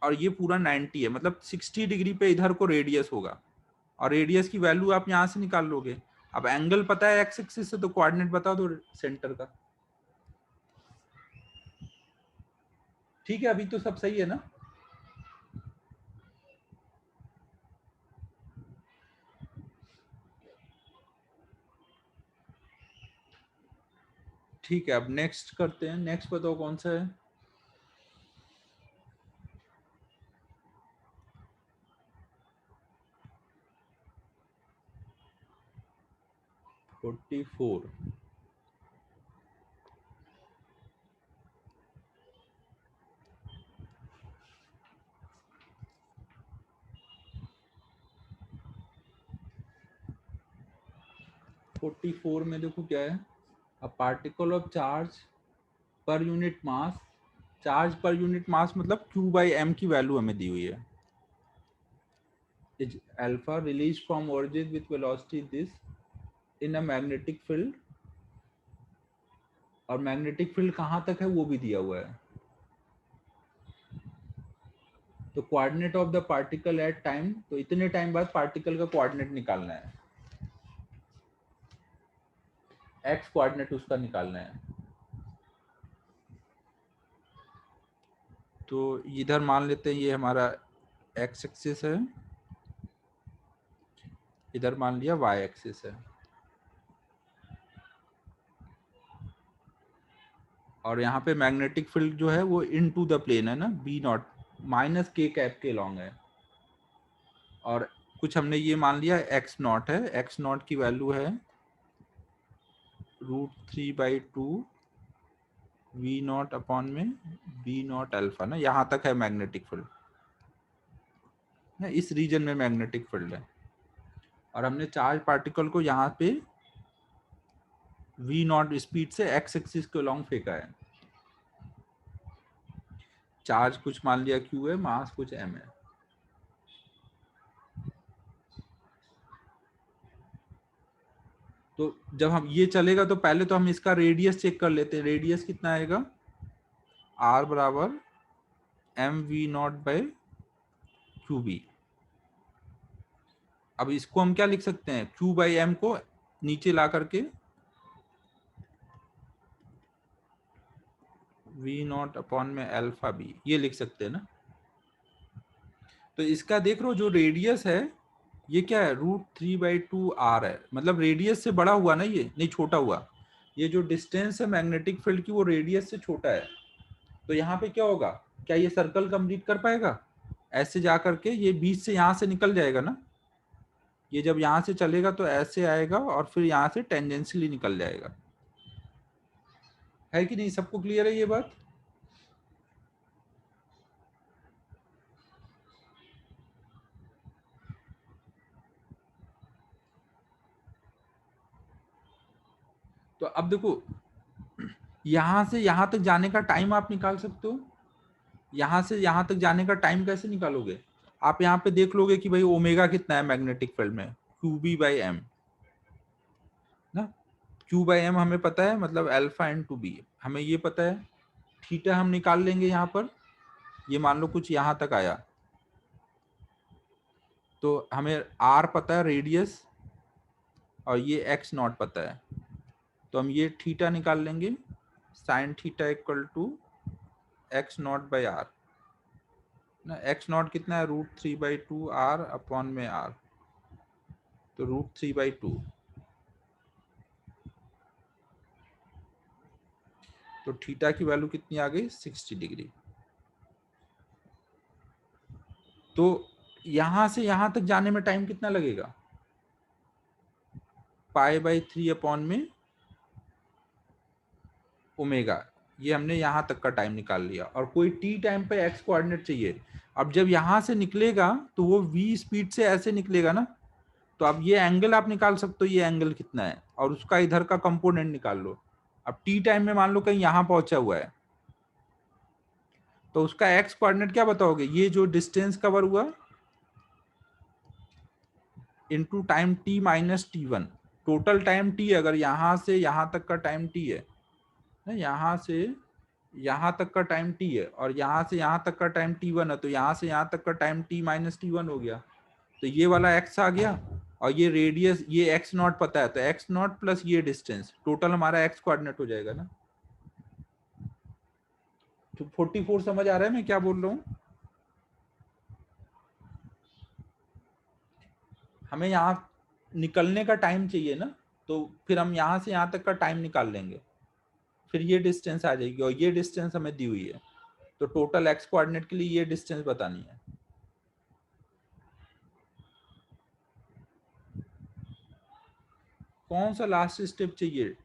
और ये पूरा 90 है, मतलब 60 डिग्री पे इधर को रेडियस होगा, और रेडियस की वैल्यू आप यहाँ से निकाल लोगे। अब एंगल पता है एक्स एक्सिस से, तो कोऑर्डिनेट बता दो सेंटर का। ठीक है, अभी तो सब सही है ना? ठीक है, अब नेक्स्ट करते हैं। नेक्स्ट बताओ कौन सा है? Forty four. 44 में देखो क्या है, a particle of charge per unit mass, charge per unit mass मतलब q/m की वैल्यू हमें दी हुई है, is alpha released from origin with velocity this in a magnetic field और मैग्नेटिक फील्ड कहाँ तक है वो भी दिया हुआ है। तो coordinate of the particle at time, तो इतने टाइम बाद पार्टिकल का कोऑर्डिनेट निकालना है, एक्स कोऑर्डिनेट उसका निकालना है। तो इधर मान लेते हैं ये हमारा एक्स एक्सिस है, इधर मान लिया वाई एक्सिस है, और यहाँ पे मैग्नेटिक फील्ड जो है वो इन टू द प्लेन है ना, बी नॉट माइनस के कैप के लॉन्ग है। और कुछ हमने ये मान लिया एक्स नॉट है, एक्स नॉट की वैल्यू है √3/2 वी नॉट अपॉन में बी नॉट अल्फा ना, यहाँ तक है मैग्नेटिक फील्ड ना, इस रीजन में मैग्नेटिक फील्ड है। और हमने चार्ज पार्टिकल को यहाँ पे वी नॉट स्पीड से एक्स एक्सिस के लॉन्ग फेंका है। चार्ज कुछ मान लिया क्यू है, मास कुछ एम है। तो जब हम ये चलेगा तो पहले तो हम इसका रेडियस चेक कर लेते हैं, रेडियस कितना आएगा, आर बराबर mv0/qb। अब इसको हम क्या लिख सकते हैं, q/m को नीचे ला करके v0 अपॉन में अल्फा बी, ये लिख सकते हैं ना। तो इसका देख लो जो रेडियस है ये क्या है, √3/2 r है, मतलब रेडियस से बड़ा हुआ ना, ये नहीं छोटा हुआ। ये जो डिस्टेंस है मैग्नेटिक फील्ड की वो रेडियस से छोटा है। तो यहाँ पे क्या होगा, क्या ये सर्कल कंप्लीट कर पाएगा, ऐसे जा करके ये बीच से यहाँ से निकल जाएगा ना, ये जब यहाँ से चलेगा तो ऐसे आएगा और फिर यहाँ से टेंजेंशियली निकल जाएगा। है कि नहीं, सबको क्लियर है ये बात। तो अब देखो यहाँ से यहाँ तक जाने का टाइम आप निकाल सकते हो, यहाँ से यहाँ तक जाने का टाइम कैसे निकालोगे, आप यहाँ पे देख लोगे कि भाई ओमेगा कितना है मैग्नेटिक फील्ड में, QB/m ना, Q/m हमें पता है, मतलब अल्फा इन टू बी हमें ये पता है। थीटा हम निकाल लेंगे यहाँ पर, ये मान लो कुछ यहाँ तक आया, तो हमें r पता है रेडियस, और ये x नॉट पता है, तो हम ये थीटा निकाल लेंगे, sine theta equal to x0/r ना, x0 कितना है, √3/2 r अपॉन में r, तो √3/2, तो थीटा की वैल्यू कितनी आ गई, 60 डिग्री। तो यहां से यहां तक जाने में टाइम कितना लगेगा, π/3 अपॉन में ओमेगा, ये हमने यहाँ तक का टाइम निकाल लिया, और कोई टी टाइम पे एक्स कोऑर्डिनेट चाहिए। अब जब यहाँ से निकलेगा तो वो v स्पीड से ऐसे निकलेगा ना, तो अब ये एंगल आप निकाल सकते हो, ये एंगल कितना है, और उसका इधर का कंपोनेंट निकाल लो। अब टी टाइम में मान लो कहीं यहाँ पहुंचा हुआ है, तो उसका एक्स कोऑर्डिनेट क्या बताओगे, ये जो डिस्टेंस कवर हुआ into time t minus t1, total time t, अगर यहाँ से यहाँ तक का टाइम t है ना, यहाँ से यहाँ तक का टाइम t है, और यहाँ से यहाँ तक का टाइम t1 है, तो यहाँ से यहाँ तक का टाइम t माइनस t1 हो गया, तो ये वाला x आ गया, और ये रेडियस, ये x नॉट पता है, तो x नॉट प्लस ये डिस्टेंस, टोटल हमारा x कोऑर्डिनेट हो जाएगा ना। तो 44 समझ आ रहा है मैं क्या बोल रहा हूँ। हमें यहाँ निकलने का टाइम चाहिए ना, तो फिर हम यहाँ से यहाँ तक का टाइम निकाल लेंगे, फिर ये डिस्टेंस आ जाएगी, और ये डिस्टेंस हमें दी हुई है, तो टोटल एक्स कोऑर्डिनेट के लिए ये डिस्टेंस बतानी है। कौन सा लास्ट स्टेप चाहिए,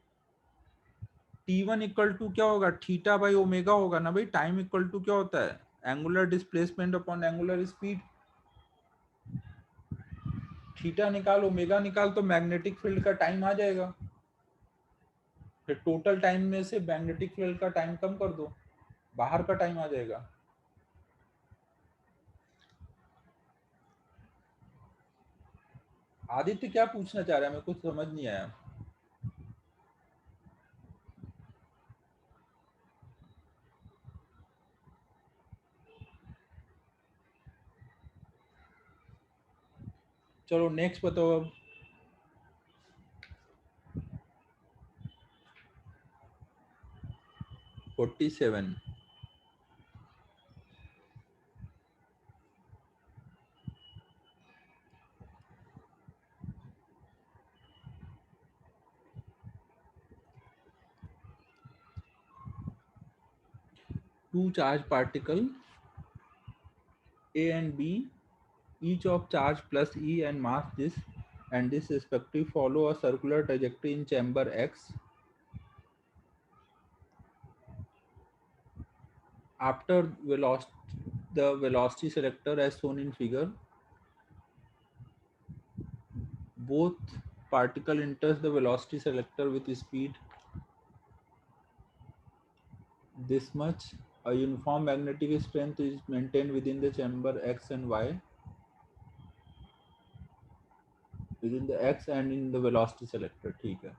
T1 इक्वल टू क्या होगा, θ/ω होगा ना भाई, टाइम इक्वल टू क्या होता है, angular displacement upon angular speed. Theta निकाल ओमेगा निकाल, तो मैग्नेटिक फील्ड का टाइम आ जाएगा, फिर टोटल टाइम में से मैग्नेटिक फील्ड का टाइम कम कर दो, बाहर का टाइम आ जाएगा। आदित्य क्या पूछना चाह रहा है, मेरे कुछ समझ नहीं आया। चलो नेक्स्ट बताओ अब। Forty seven. Two charged particles A and B, each of charge plus E and mass this and this respectively follow a circular trajectory in chamber X. After the velocity selector as shown in figure, both particle enters the velocity selector with speed this much. A uniform magnetic strength is maintained within the chamber X and Y, within the X and in the velocity selector. ठीक है।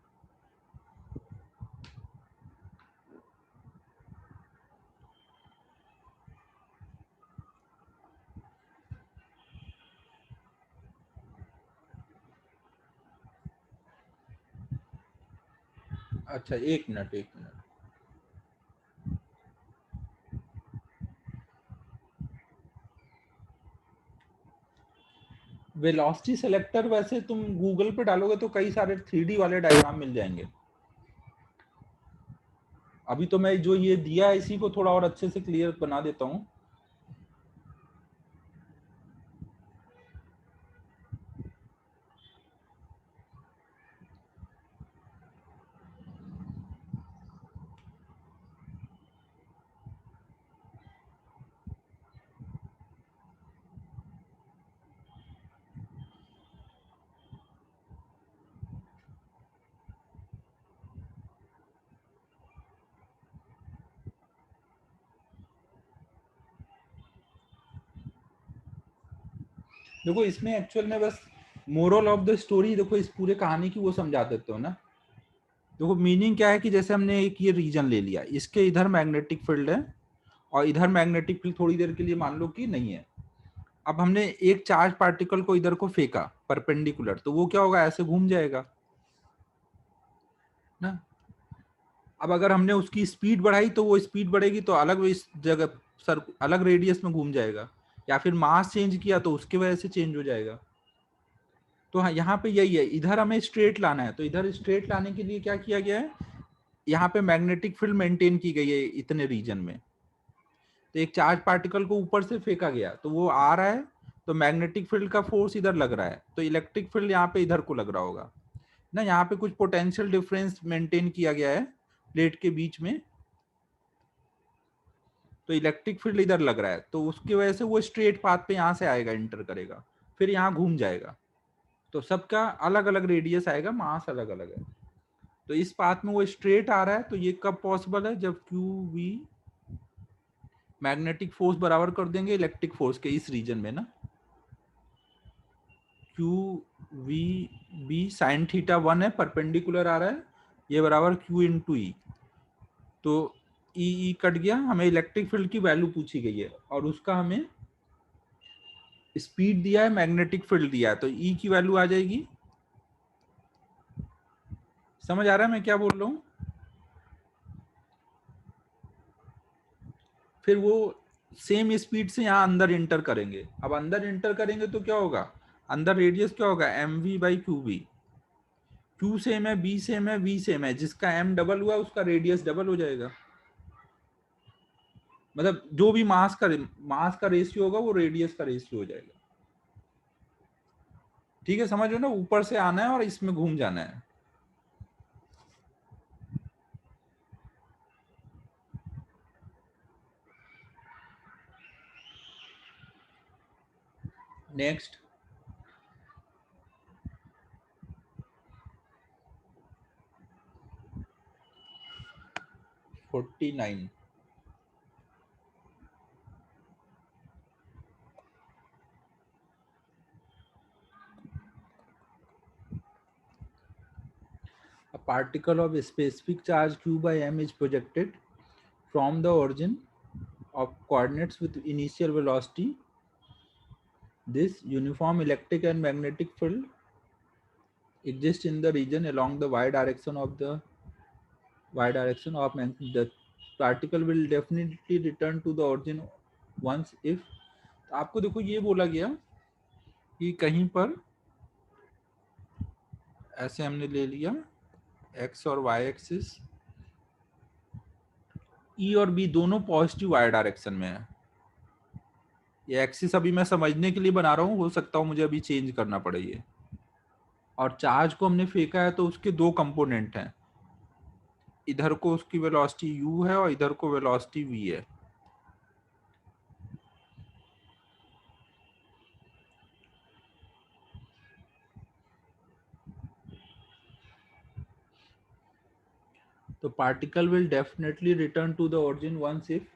अच्छा एक minute एक minute. Velocity selector वैसे तुम Google पे डालोगे तो कई सारे 3D वाले डायग्राम मिल जाएंगे। अभी तो मैं जो ये दिया है इसी को थोड़ा और अच्छे से क्लियर बना देता हूँ। देखो इसमें एक्चुअल में बस मोरल ऑफ द स्टोरी देखो इस पूरे कहानी की वो समझा देते हो ना। देखो मीनिंग क्या है कि जैसे हमने एक ये रीजन ले लिया, इसके इधर मैग्नेटिक फील्ड है और इधर मैग्नेटिक फील्ड थोड़ी देर के लिए मान लो कि नहीं है। अब हमने एक चार्ज पार्टिकल को इधर को फेंका परपेंडिकुलर, तो वो क्या होगा, ऐसे घूम जाएगा ना। अब अगर हमने उसकी स्पीड बढ़ाई तो वो स्पीड बढ़ेगी तो अलग इस जगह सर अलग रेडियस में घूम जाएगा, या फिर मास चेंज किया तो उसकी वजह से चेंज हो जाएगा। तो हाँ यहाँ पे यही है, इधर हमें स्ट्रेट लाना है, तो इधर स्ट्रेट लाने के लिए क्या किया गया है, यहाँ पे मैग्नेटिक फील्ड मेंटेन की गई है इतने रीजन में। तो एक चार्ज पार्टिकल को ऊपर से फेंका गया तो वो आ रहा है, तो मैग्नेटिक फील्ड का फोर्स इधर लग रहा है, तो इलेक्ट्रिक फील्ड यहाँ पे इधर को लग रहा होगा ना। यहाँ पे कुछ पोटेंशियल डिफरेंस मेंटेन किया गया है प्लेट के बीच में, तो इलेक्ट्रिक फील्ड इधर लग रहा है, तो उसकी वजह से वो स्ट्रेट पाथ पे यहाँ से आएगा, इंटर करेगा, फिर यहाँ घूम जाएगा। तो सबका अलग अलग रेडियस आएगा, मास अलग अलग है। तो इस पाथ में वो स्ट्रेट आ रहा है, तो ये कब पॉसिबल है, जब क्यू वी मैग्नेटिक फोर्स बराबर कर देंगे इलेक्ट्रिक फोर्स के इस रीजन में ना। Q v b sine theta 1 है, परपेंडिकुलर आ रहा है, ये बराबर क्यू इंटू ई। तो ई कट गया, हमें इलेक्ट्रिक फील्ड की वैल्यू पूछी गई है और उसका हमें स्पीड दिया है, मैग्नेटिक फील्ड दिया है, तो ई की वैल्यू आ जाएगी। समझ आ रहा है मैं क्या बोल रहा हूँ। फिर वो सेम स्पीड से यहाँ अंदर इंटर करेंगे। अब अंदर इंटर करेंगे तो क्या होगा, अंदर रेडियस क्या होगा, m v by q b. Q same है, बी सेम है, वी सेम है, जिसका एम डबल हुआ उसका रेडियस डबल हो जाएगा। मतलब जो भी मास का रेशियो होगा वो रेडियस का रेशियो हो जाएगा। ठीक है, समझ लो ना, ऊपर से आना है और इसमें घूम जाना है। Next 49। A particle of a specific charge q by m is projected from the origin of coordinates with initial velocity This uniform electric and magnetic field exists in the region along the y direction of the the particle will definitely return to the origin once if. तो आपको देखो ये बोला गया कि कहीं पर ऐसे हमने ले लिया x और y एक्सिस, E और B दोनों पॉजिटिव y डायरेक्शन में है। ये एक्सिस अभी मैं समझने के लिए बना रहा हूँ, हो सकता हूँ मुझे अभी चेंज करना पड़े ये। और चार्ज को हमने फेंका है तो उसके दो कंपोनेंट हैं, इधर को उसकी वेलोसिटी u है और इधर को वेलोसिटी v है। तो particle will definitely return to the origin once if,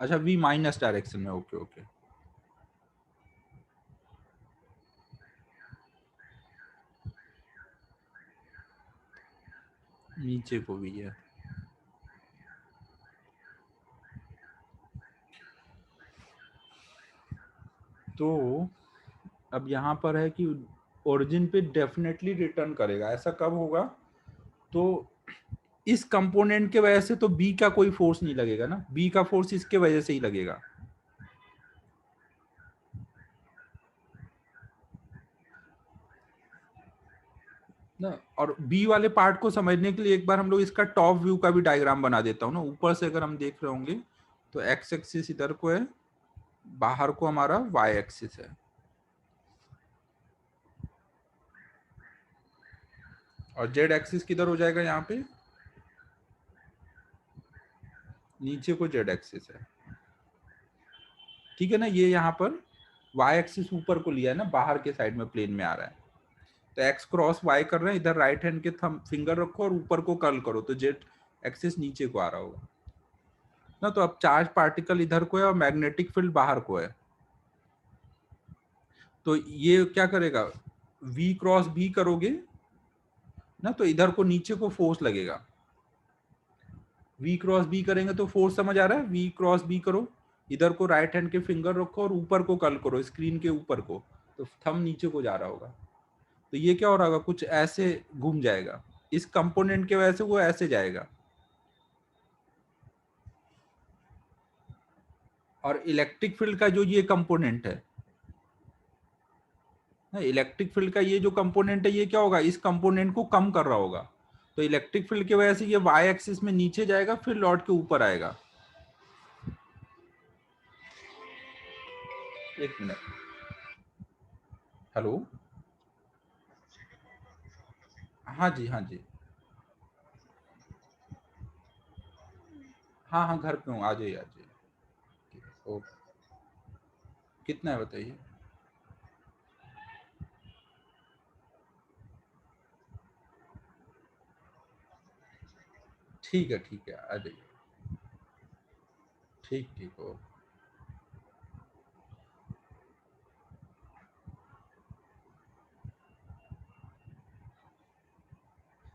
अच्छा v माइनस डायरेक्शन में, ओके ओके। नीचे को भी है। तो अब यहाँ पर है कि ओरिजिन पे डेफिनेटली रिटर्न करेगा, ऐसा कब होगा? तो इस कंपोनेंट के वजह से तो बी का कोई फोर्स नहीं लगेगा ना, बी का फोर्स इसके वजह से ही लगेगा ना। और बी वाले पार्ट को समझने के लिए एक बार हम लोग इसका टॉप व्यू का भी डायग्राम बना देता हूँ ना। ऊपर से अगर हम देख रहे होंगे तो एक्स एक्सिस इधर को है, बाहर को हमारा वाई एक्सिस है, और जेड एक्सिस किधर हो जाएगा? यहाँ पे नीचे को जेड एक्सिस है, ठीक है ना। ये यहाँ पर वाई एक्सिस ऊपर को लिया है ना, बाहर के साइड में प्लेन में आ रहा है। तो एक्स क्रॉस वाई कर रहे हैं, इधर राइट हैंड के थंब फिंगर रखो और ऊपर को कर्ल करो तो जेड एक्सिस नीचे को आ रहा होगा ना। तो अब चार्ज पार्टिकल इधर को है और मैग्नेटिक फील्ड बाहर को है, तो ये क्या करेगा? v क्रॉस b करोगे ना, तो इधर को नीचे को फोर्स लगेगा। v क्रॉस b करेंगे तो फोर्स समझ आ रहा है? v क्रॉस b करो, इधर को राइट हैंड के फिंगर रखो और ऊपर को कर्ल करो, स्क्रीन के ऊपर को, तो थंब नीचे को जा रहा होगा। तो ये क्या हो रहा होगा? कुछ ऐसे घूम जाएगा, इस कंपोनेंट के वजह से वो ऐसे जाएगा। और इलेक्ट्रिक फील्ड का जो ये कंपोनेंट है, इलेक्ट्रिक फील्ड का ये जो कंपोनेंट है, ये क्या होगा? इस कंपोनेंट को कम कर रहा होगा। तो इलेक्ट्रिक फील्ड की वजह से ये वाई एक्सिस में नीचे जाएगा, फिर लौट के ऊपर आएगा। एक मिनट, हेलो, हाँ जी हाँ जी, हाँ हाँ घर पे हूँ, आ जाइए आ जाइए। ओके, कितना है बताइए? ठीक है आ जाइए। ठीक ठीक हो।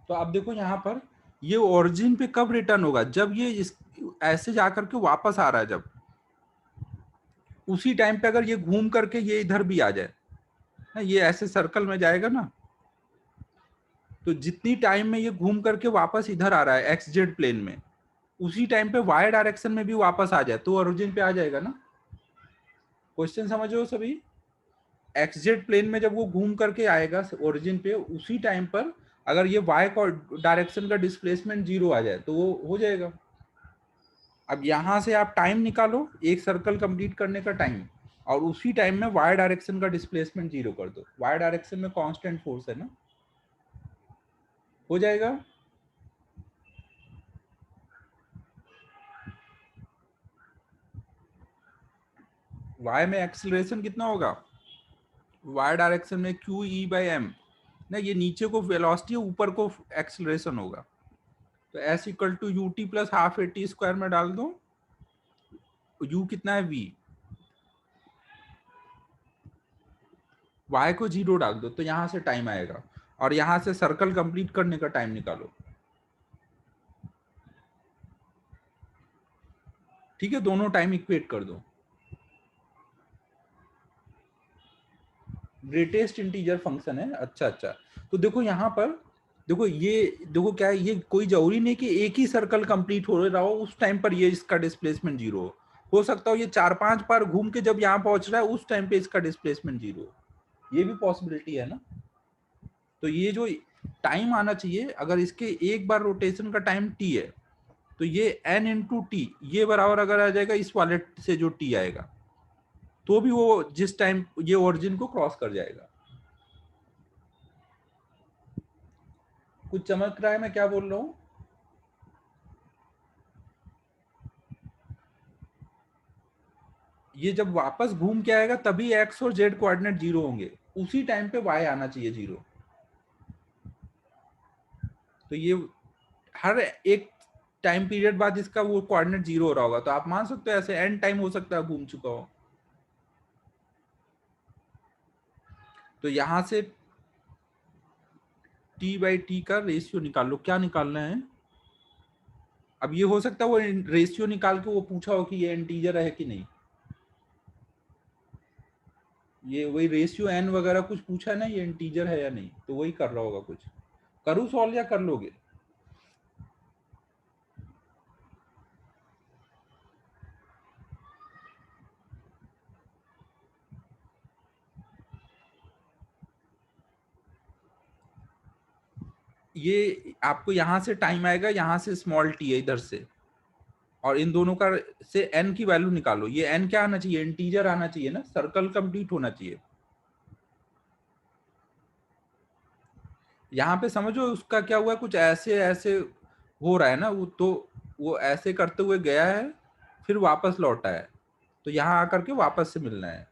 तो आप देखो यहाँ पर ये ओरिजिन पे कब रिटर्न होगा? जब ये इस ऐसे जाकर के वापस आ रहा है, जब उसी टाइम पे अगर ये घूम करके ये इधर भी आ जाए ना, ये ऐसे सर्कल में जाएगा ना, तो जितनी टाइम में ये घूम करके वापस इधर आ रहा है एक्स जेड प्लेन में, उसी टाइम पे वाई डायरेक्शन में भी वापस आ जाए तो ओरिजिन पे आ जाएगा ना। क्वेश्चन समझ रहे हो सभी? एक्स जेड प्लेन में जब वो घूम करके आएगा ओरिजिन पे, उसी टाइम पर अगर ये वाई डायरेक्शन का डिस्प्लेसमेंट 0 आ जाए तो वो हो जाएगा। अब यहां से आप टाइम निकालो, एक सर्कल कंप्लीट करने का टाइम, और उसी टाइम में वाई डायरेक्शन का डिस्प्लेसमेंट 0 कर दो। वाई डायरेक्शन में कांस्टेंट फोर्स है ना, हो जाएगा। वाई में एक्सेलरेशन कितना होगा? वाई डायरेक्शन में क्यू ई बाई एम ना, ये नीचे को वेलोसिटी है, ऊपर को एक्सेलरेशन होगा। तो s equal to u t plus half a t square में डाल दो। यू कितना है? वी। वाई को 0 डाल दो तो यहां से टाइम आएगा, और यहां से सर्कल कंप्लीट करने का टाइम निकालो। ठीक है, दोनों टाइम इक्वेट कर दो। ग्रेटेस्ट इंटीजर फंक्शन है। अच्छा अच्छा, तो देखो यहाँ पर देखो, ये देखो क्या है, ये कोई जरूरी नहीं कि एक ही सर्कल कंप्लीट हो रहा हो उस टाइम पर ये इसका डिस्प्लेसमेंट जीरो हो सकता हो ये 4-5 बार घूम के जब यहाँ पहुंच रहा है उस टाइम पे इसका डिस्प्लेसमेंट जीरो, ये भी पॉसिबिलिटी है ना। तो ये जो टाइम आना चाहिए, अगर इसके एक बार रोटेशन का टाइम टी है तो ये n इंटू टी ये बराबर अगर आ जाएगा इस वाले से जो टी आएगा, तो भी वो जिस टाइम ये ओरिजिन को क्रॉस कर जाएगा। कुछ चमक रहा है मैं क्या बोल रहा हूँ? ये जब वापस घूम के आएगा तभी एक्स और जेड कोऑर्डिनेट जीरो होंगे, उसी टाइम पे वाई आना चाहिए जीरो। तो ये हर एक टाइम पीरियड बाद इसका वो कोऑर्डिनेट जीरो हो रहा होगा, तो आप मान सकते हो ऐसे एन टाइम हो सकता है घूम चुका हो। तो यहां से टी बाई टी का रेशियो निकाल लो, क्या निकालना है। अब ये हो सकता है वो रेशियो निकाल के वो पूछा हो कि ये इंटीजर है कि नहीं, ये वही रेशियो एन वगैरह कुछ पूछा है ना, ये इंटीजर है या नहीं, तो वही कर रहा होगा कुछ। करूँ सॉल्व या कर लोगे? ये आपको यहां से टाइम आएगा, यहां से स्मॉल टी है इधर से, और इन दोनों का से एन की वैल्यू निकालो। ये एन क्या आना चाहिए, इंटीजर आना चाहिए ना, सर्कल कंप्लीट होना चाहिए। यहाँ पे समझो उसका क्या हुआ है, कुछ ऐसे ऐसे हो रहा है ना, वो तो वो ऐसे करते हुए गया है फिर वापस लौटा है, तो यहाँ आकर के वापस से मिलना है।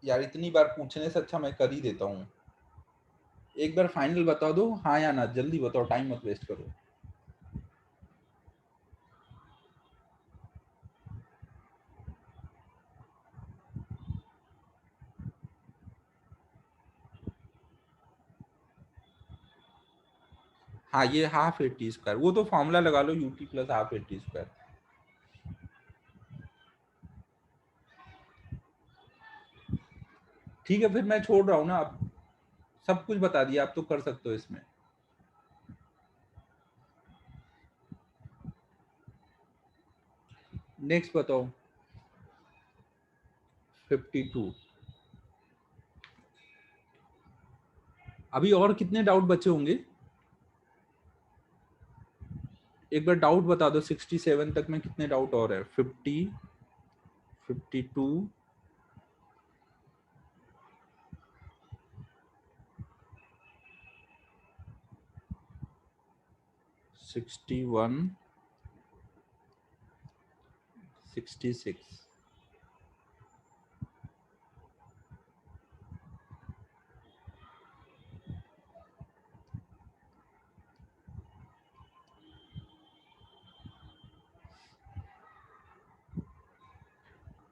यार इतनी बार पूछने से अच्छा मैं कर ही देता हूँ। एक बार फाइनल बता दो हाँ या ना, जल्दी बताओ, टाइम मत वेस्ट करो। हाँ ये हाफ ए टी स्क्वायर, वो तो फॉर्मूला लगा लो, u t plus half a t square. ठीक है फिर मैं छोड़ रहा हूँ ना, अब सब कुछ बता दिया, आप तो कर सकते हो इसमें। नेक्स्ट बताओ 52। अभी और कितने डाउट बचे होंगे, एक बार डाउट बता दो। 67 तक में कितने डाउट और है? 50, 52, 61, 66।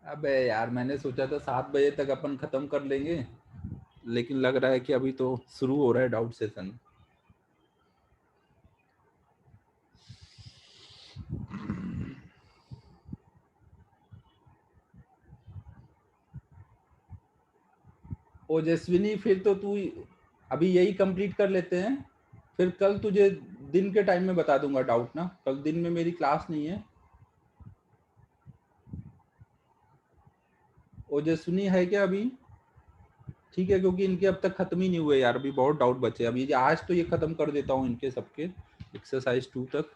अबे यार मैंने सोचा था 7 बजे तक अपन खत्म कर लेंगे, लेकिन लग रहा है कि अभी तो शुरू हो रहा है डाउट सेशन। ओजस्विनी फिर तो तू अभी यही कंप्लीट कर लेते हैं, फिर कल तुझे दिन के टाइम में बता दूंगा डाउट ना, कल दिन में मेरी क्लास नहीं है। ओजस्विनी है क्या अभी? ठीक है, क्योंकि इनके अब तक खत्म ही नहीं हुए यार, अभी बहुत डाउट बचे। अभी आज तो ये खत्म कर देता हूँ इनके सबके, एक्सरसाइज 2 तक,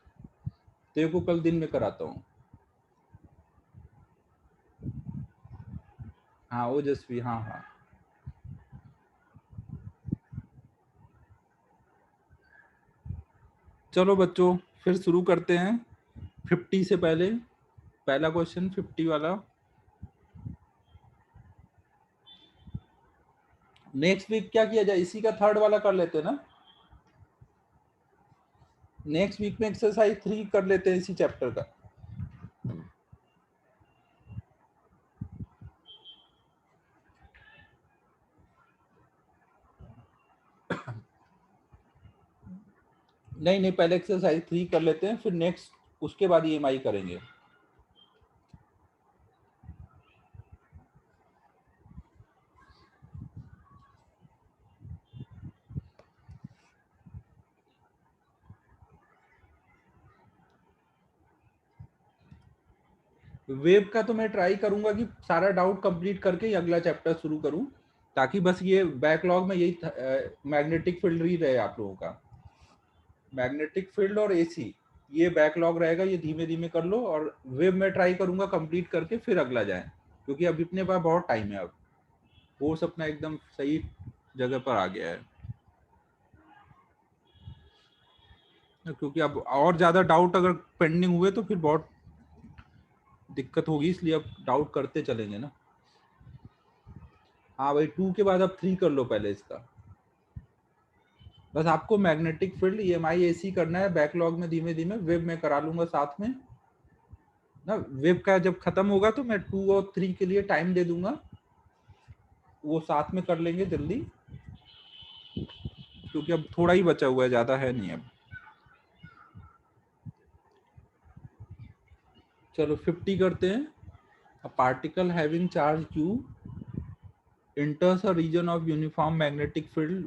तेरे को कल दिन में कराता हूँ। हाँ ओजस्वी, हाँ हाँ। चलो बच्चों फिर शुरू करते हैं 50 से पहले। पहला क्वेश्चन 50 वाला नेक्स्ट वीक क्या किया जाए, इसी का थर्ड वाला कर लेते हैं ना। नेक्स्ट वीक में एक्सरसाइज 3 कर लेते हैं इसी चैप्टर का। नहीं नहीं, पहले एक्सरसाइज 3 कर लेते हैं, फिर नेक्स्ट उसके बाद ईएमआई करेंगे। वेब का तो मैं ट्राई करूंगा कि सारा डाउट कंप्लीट करके ही अगला चैप्टर शुरू करूं, ताकि बस ये बैकलॉग में यही मैग्नेटिक फील्ड ही रहे आप लोगों का। मैग्नेटिक फील्ड और एसी ये बैकलॉग रहेगा, ये धीमे धीमे कर लो, और वेब में ट्राई करूंगा कंप्लीट करके फिर अगला जाए, क्योंकि अब अपने पास बहुत टाइम है। अब कोर्स अपना एकदम सही जगह पर आ गया है, क्योंकि अब और ज्यादा डाउट अगर पेंडिंग हुए तो फिर बहुत दिक्कत होगी, इसलिए अब डाउट करते चलेंगे ना। हाँ भाई, 2 के बाद अब 3 कर लो पहले इसका। बस आपको मैग्नेटिक फील्ड ईएमआई एसी करना है बैकलॉग में धीमे धीमे, वेब में करा लूंगा साथ में ना। वेब का जब खत्म होगा तो मैं 2 और 3 के लिए टाइम दे दूंगा, वो साथ में कर लेंगे जल्दी, क्योंकि अब थोड़ा ही बचा हुआ है, ज्यादा है नहीं अब। चलो 50 करते हैं। A particle having charge q enters a region of uniform magnetic field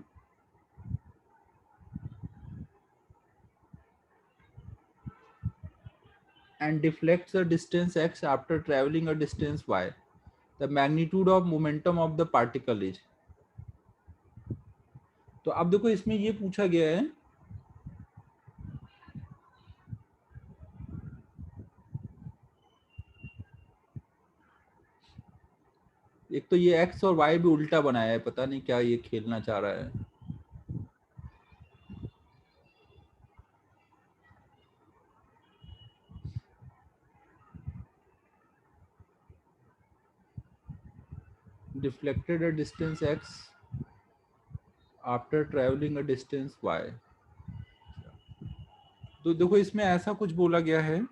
and deflects a distance x after traveling a distance y. The magnitude of momentum of the particle is। तो अब देखो इसमें ये पूछा गया है एक तो ये x और y भी उल्टा बनाया है, पता नहीं क्या ये खेलना चाह रहा है। Deflected a distance x after traveling a distance y। तो देखो इसमें ऐसा कुछ बोला गया है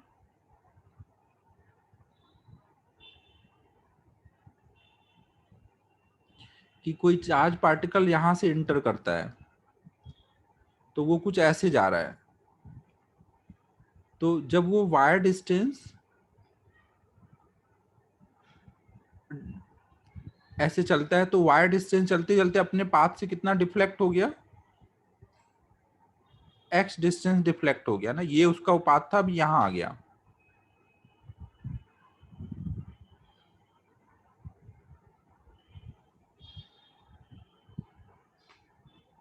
कि कोई चार्ज पार्टिकल यहां से इंटर करता है, तो वो कुछ ऐसे जा रहा है। तो जब वो वायर डिस्टेंस ऐसे चलता है, तो वायर डिस्टेंस चलते चलते अपने पाथ से कितना डिफ्लेक्ट हो गया, x डिस्टेंस डिफ्लेक्ट हो गया ना। ये उसका पाथ था, अब यहां आ गया।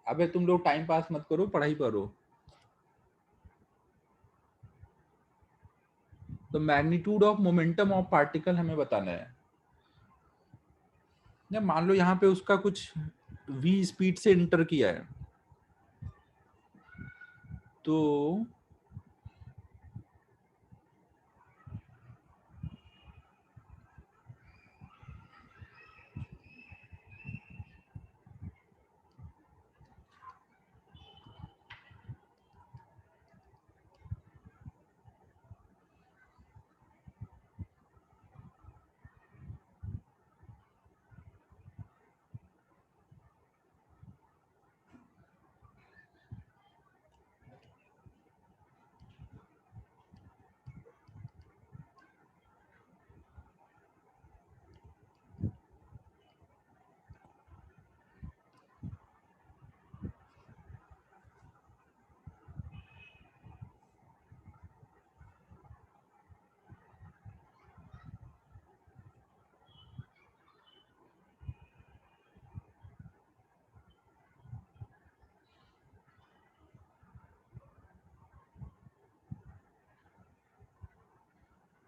अबे तुम लोग टाइम पास मत करो, पढ़ाई करो। तो magnitude of momentum of particle हमें बताना है ना। मान लो यहाँ पे उसका कुछ v स्पीड से इंटर किया है, तो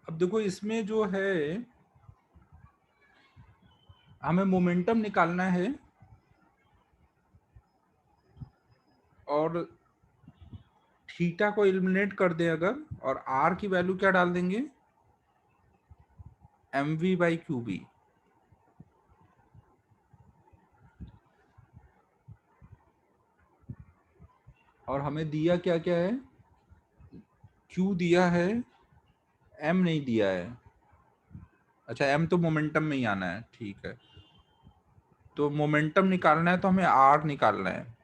अब देखो इसमें जो है हमें मोमेंटम निकालना है, और थीटा को एलिमिनेट कर दें अगर, और आर की वैल्यू क्या डाल देंगे, mv/qb। और हमें दिया क्या क्या है, q दिया है, m नहीं दिया है। अच्छा m तो मोमेंटम में ही आना है, ठीक है। तो मोमेंटम निकालना है तो हमें r निकालना है।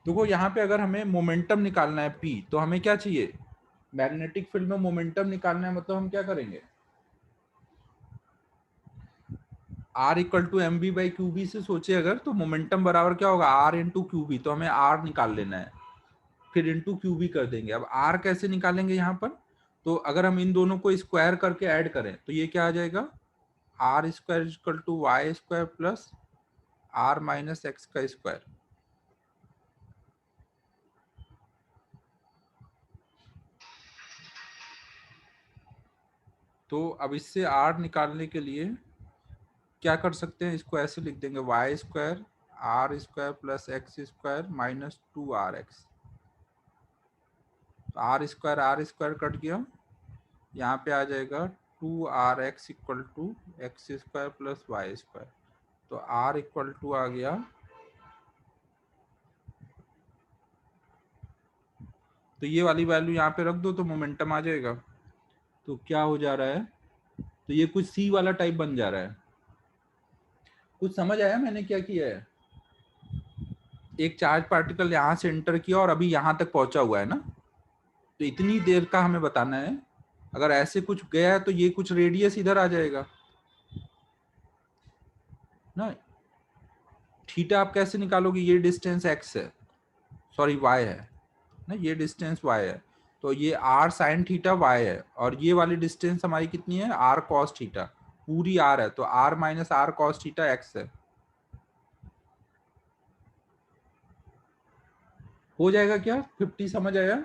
देखो यहाँ पे अगर हमें मोमेंटम निकालना है P, तो हमें क्या चाहिए, मैग्नेटिक फील्ड में मोमेंटम निकालना है, मतलब हम क्या करेंगे, R equal to m b by q b से सोचे अगर, तो मोमेंटम बराबर क्या होगा, R इंटू क्यू बी, तो हमें R निकाल लेना है, फिर इंटू क्यू बी कर देंगे। अब R कैसे निकालेंगे यहाँ पर, तो अगर हम इन दोनों को स्क्वायर करके ऐड करें तो ये क्या आ जाएगा, R square equal to y square plus R minus x का स्क्वायर। तो अब इससे R निकालने के लिए क्या कर सकते हैं, इसको ऐसे लिख देंगे, y square R square plus x square minus 2RX। R square cut गया, यहाँ पे आ जाएगा 2RX equal to x square plus y square. तो R इक्वल टू आ गया, तो ये वाली वैल्यू यहाँ पे रख दो तो मोमेंटम आ जाएगा। तो क्या हो जा रहा है, तो ये कुछ C वाला टाइप बन जा रहा है। कुछ समझ आया मैंने क्या किया है, एक चार्ज पार्टिकल यहाँ से एंटर किया और अभी यहाँ तक पहुंचा हुआ है ना, तो इतनी देर का हमें बताना है। अगर ऐसे कुछ गया है तो ये कुछ रेडियस इधर आ जाएगा ना। थीटा आप कैसे निकालोगे, ये डिस्टेंस x है, सॉरी y है ना, ये डिस्टेंस y है, तो ये r साइन थीटा y है, और ये वाली डिस्टेंस हमारी कितनी है, r कॉस थीटा, पूरी r है, तो r minus r cos theta x है। हो जाएगा क्या, 50 समझ आया।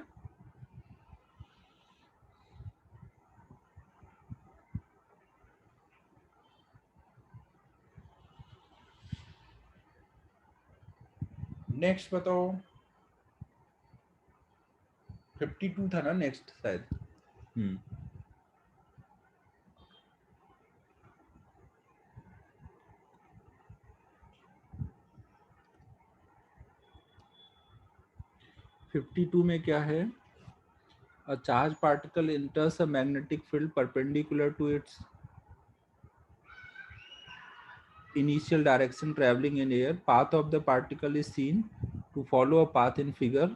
नेक्स्ट बताओ, 52 था ना नेक्स्ट शायद। 52 में क्या है, a charged particle enters a magnetic field perpendicular to its initial direction traveling in air. Path of the particle is seen to follow a path in figure.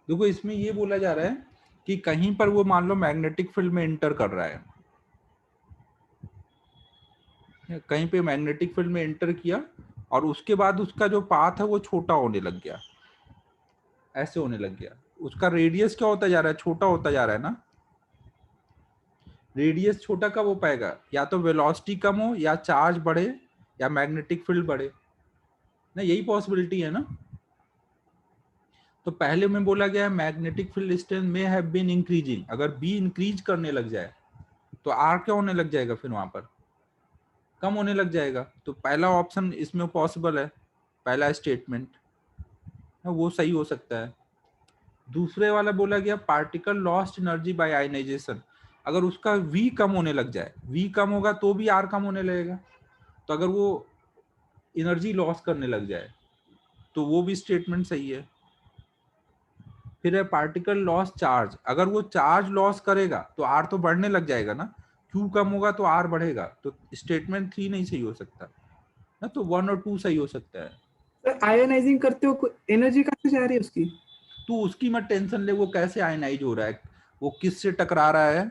देखो इसमें ये बोला जा रहा है कि कहीं पर वो मान लो मैग्नेटिक फील्ड में एंटर कर रहा है, कहीं पे मैग्नेटिक फील्ड में एंटर किया और उसके बाद उसका जो पाथ है वो छोटा होने लग गया, ऐसे होने लग गया। उसका रेडियस क्या होता जा रहा है, छोटा होता जा रहा है ना। रेडियस छोटा कब हो पाएगा, या तो वेलोसिटी कम हो, या चार्ज बढ़े, या मैग्नेटिक फील्ड बढ़े ना, यही पॉसिबिलिटी है ना। तो पहले में बोला गया है मैग्नेटिक फील्ड डिस्टेंस में हैव बीन इंक्रीजिंग, अगर बी इंक्रीज करने लग जाए तो आर क्या होने लग जाएगा, फिर वहां पर कम होने लग जाएगा। तो पहला ऑप्शन इसमें पॉसिबल है, पहला स्टेटमेंट वो सही हो सकता है। दूसरे वाला बोला गया particle lost energy by ionisation, अगर उसका V कम होने लग जाए, V कम होगा तो भी R कम होने लगेगा, तो अगर वो एनर्जी लॉस करने लग जाए तो वो भी स्टेटमेंट सही है। फिर है पार्टिकल लॉस चार्ज, अगर वो चार्ज लॉस करेगा तो R तो बढ़ने लग जाएगा ना, Q कम होगा तो R बढ़ेगा, तो स्टेटमेंट 3 नहीं सही हो सकता ना, तो 1 और 2 सही हो सकता है। सर आयोनाइजिंग करते हो एनर्जी कहाँ से जा रही है उसकी, तू उसकी मत टेंशन ले, वो कैसे आयनाइज हो रहा है, वो किससे टकरा रहा है,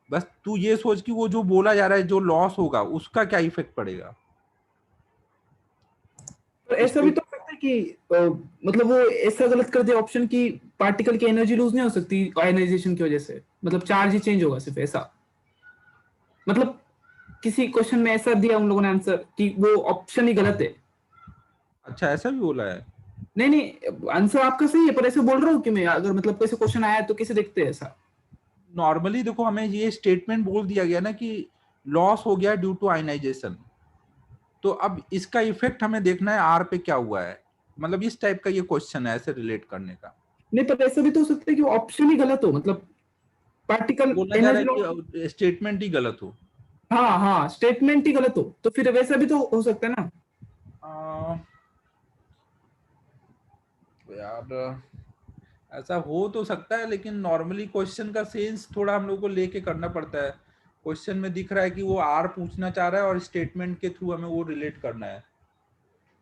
बस तू ये सोच कि वो जो बोला जा रहा है जो लॉस होगा उसका क्या इफेक्ट पड़ेगा। तो ऐसा भी तो हो सकता है कि मतलब वो ऐसा गलत कर दे ऑप्शन की पार्टिकल की एनर्जी लूज नहीं हो सकती आयोनाइजेशन की वजह से, मतलब चार्ज ही चेंज होगा सिर्फ, ऐसा मतलब किसी क्वेश्चन में ऐसा दिया उन लोगों ने आंसर कि वो ऑप्शन ही गलत है। अच्छा ऐसा भी बोला है, नहीं नहीं आंसर आपका सही है, पर ऐसे बोल रहा हूँ कि मैं, अगर मतलब कैसे क्वेश्चन आया तो कैसे देखते हैं ऐसा। नॉर्मली देखो हमें ये स्टेटमेंट बोल दिया गया ना कि लॉस हो गया ड्यू टू आयनाइजेशन, तो अब इसका इफेक्ट हमें देखना है आर पे क्या हुआ है, मतलब इस टाइप का ये क्वेश्चन है ऐसे रिलेट करने का। नहीं पर ऐसा भी तो हो सकता है कि ऑप्शन ही गलत हो, मतलब पार्टिकल बोला जा रहा एनर्जी है लॉस। कि स्टेटमेंट ही गलत हो। हाँ हाँ स्टेटमेंट ही गलत हो, तो फिर वैसा भी तो हो सकता है ना। यार ऐसा हो तो सकता है, लेकिन नॉर्मली क्वेश्चन का सेंस थोड़ा हम लोग को लेके करना पड़ता है। क्वेश्चन में दिख रहा है कि वो आर पूछना चाह रहा है और स्टेटमेंट के थ्रू हमें वो रिलेट करना है।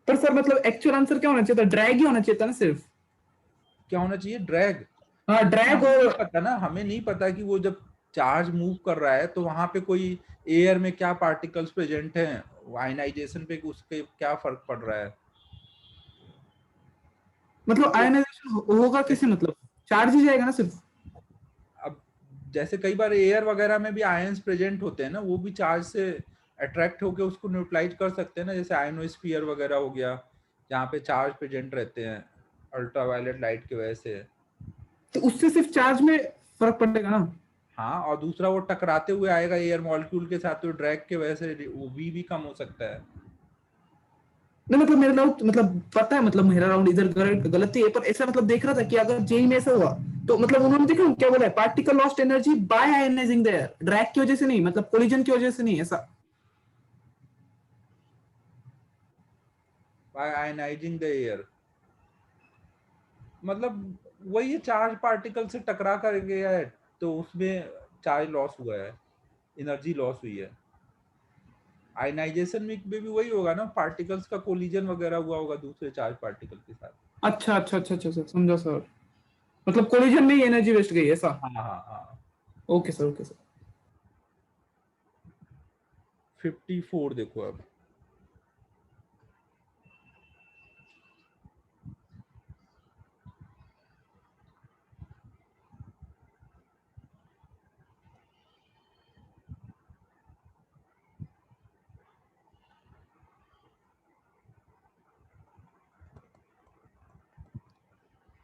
पर सर मतलब एक्चुअल आंसर क्या होना चाहिए था, ड्रैग ही होना चाहिए था ना सिर्फ। क्या होना चाहिए, ड्रैग। हाँ लेकिन ड्रैग हमें नहीं और पता ना, हमें नहीं पता कि वो जब चार्ज मूव कर रहा है तो वहां पे कोई एयर में क्या पार्टिकल्स प्रेजेंट हैं, आयनाइजेशन पे उसके क्या फर्क पड़ रहा है। मतलब तो आयनाइजेशन होगा किसे, मतलब चार्ज ही जाएगा ना सिर्फ। अब जैसे कई बार एयर वगैरह में भी आयंस प्रेजेंट होते हैं ना, वो भी चार्ज से अट्रैक्ट होकर उसको न्यूट्रलाइज कर सकते हैं ना, जैसे आयनोस्फीयर वगैरह हो गया, जहाँ पे चार्ज प्रेजेंट रहते हैं अल्ट्रावायलेट लाइट की वजह से। तो उससे सिर्फ चार्ज में फर्क पड़ेगा ना। हाँ, और दूसरा वो टकराते हुए आएगा एयर मॉलिक्यूल के साथ, तो ड्रैग के वजह से वो भी कम हो सकता है। नहीं मतलब मेरा डाउट, मतलब पता है, मतलब मेरा राउंड इधर गलती है, पर ऐसा मतलब देख रहा था कि अगर जेई में ऐसा हुआ तो मतलब उन्होंने देखा क्या बोला है, particle lost energy bye ionising the air, drag की वजह से नहीं, मतलब कोलिजन की वजह से नहीं ऐसा। बाय आयनाइजिंग द एयर मतलब वही है, चार्ज पार्टिकल से टकरा कर गया है तो उसमें चार्ज लॉस हुआ है, एनर्जी लॉस हुई है। आयनाइजेशन में भी वही होगा ना, पार्टिकल्स का कोलिजन वगैरह हुआ होगा दूसरे चार्ज पार्टिकल के साथ। अच्छा अच्छा अच्छा अच्छा अच्छा, समझा सर। मतलब कोलिजन में ही एनर्जी वेस्ट गई ऐसा। हाँ हाँ हाँ। Okay sir, okay sir. 54 देखो अब।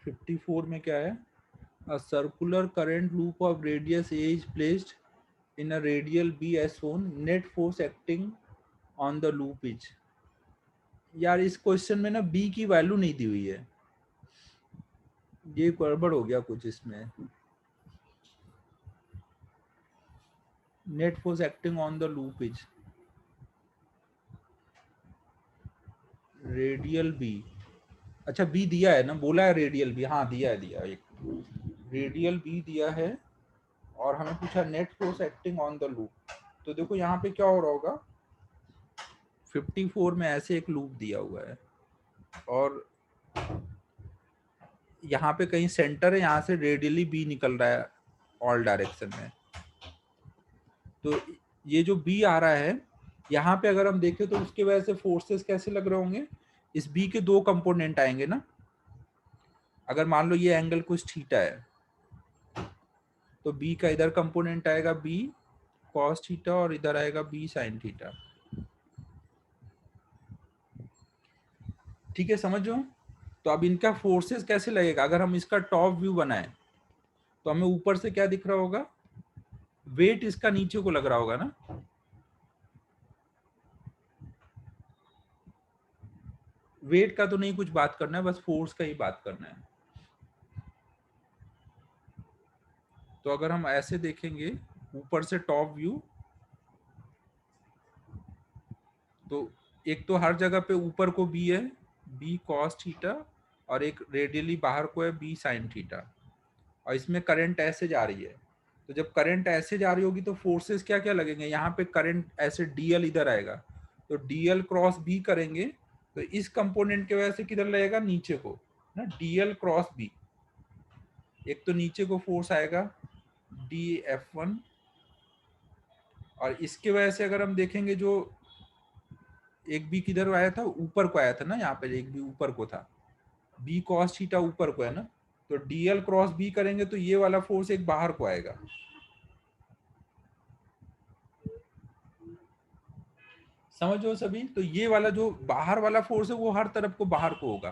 54 में क्या है, a circular current loop of radius a is placed in a radial b as shown, net force acting on the loop is। यार इस क्वेश्चन में ना बी की वैल्यू नहीं दी हुई है, ये गड़बड़ हो गया कुछ इसमें। Net force acting on the loop is radial b. अच्छा बी दिया है ना, बोला है रेडियल बी, हाँ दिया है, दिया है, एक रेडियल बी दिया है और हमें पूछा net force acting on the loop. तो देखो यहाँ पे क्या हो रहा होगा, 54 में ऐसे एक लूप दिया हुआ है और यहाँ पे कहीं सेंटर है, यहाँ से रेडियली बी निकल रहा है ऑल डायरेक्शन में। तो ये जो बी आ रहा है यहाँ पे अगर हम देखें तो उसकी वजह से फोर्सेस कैसे लग रहे होंगे, इस बी के दो कंपोनेंट आएंगे ना। अगर मान लो ये एंगल कुछ थीटा है तो बी का इधर कंपोनेंट आएगा बी कॉस थीटा और इधर आएगा बी साइन थीटा। ठीक है, समझो। तो अब इनका फोर्सेस कैसे लगेगा, अगर हम इसका टॉप व्यू बनाएं तो हमें ऊपर से क्या दिख रहा होगा, वेट इसका नीचे को लग रहा होगा ना। वेट का तो नहीं कुछ बात करना है, बस फोर्स का ही बात करना है। तो अगर हम ऐसे देखेंगे ऊपर से टॉप व्यू, तो एक तो हर जगह पे ऊपर को बी है, बी कॉस थीटा, और एक रेडियली बाहर को है बी साइन थीटा, और इसमें करंट ऐसे जा रही है। तो जब करंट ऐसे जा रही होगी तो फोर्सेस क्या क्या लगेंगे, यहाँ पे करंट ऐसे डीएल इधर आएगा, तो डीएल क्रॉस बी करेंगे तो इस कंपोनेंट की वजह से किधर लगेगा, नीचे को ना, डीएल क्रॉस बी। एक तो नीचे को फोर्स आएगा डी एफ वन, और इसके वजह से अगर हम देखेंगे जो एक बी किधर आया था, ऊपर को आया था ना, यहाँ पे एक बी ऊपर को था, बी कॉस थीटा ऊपर को है ना, तो डीएल क्रॉस बी करेंगे तो ये वाला फोर्स एक बाहर को आएगा। समझो सभी, तो ये वाला जो बाहर वाला फोर्स है वो हर तरफ को बाहर को होगा,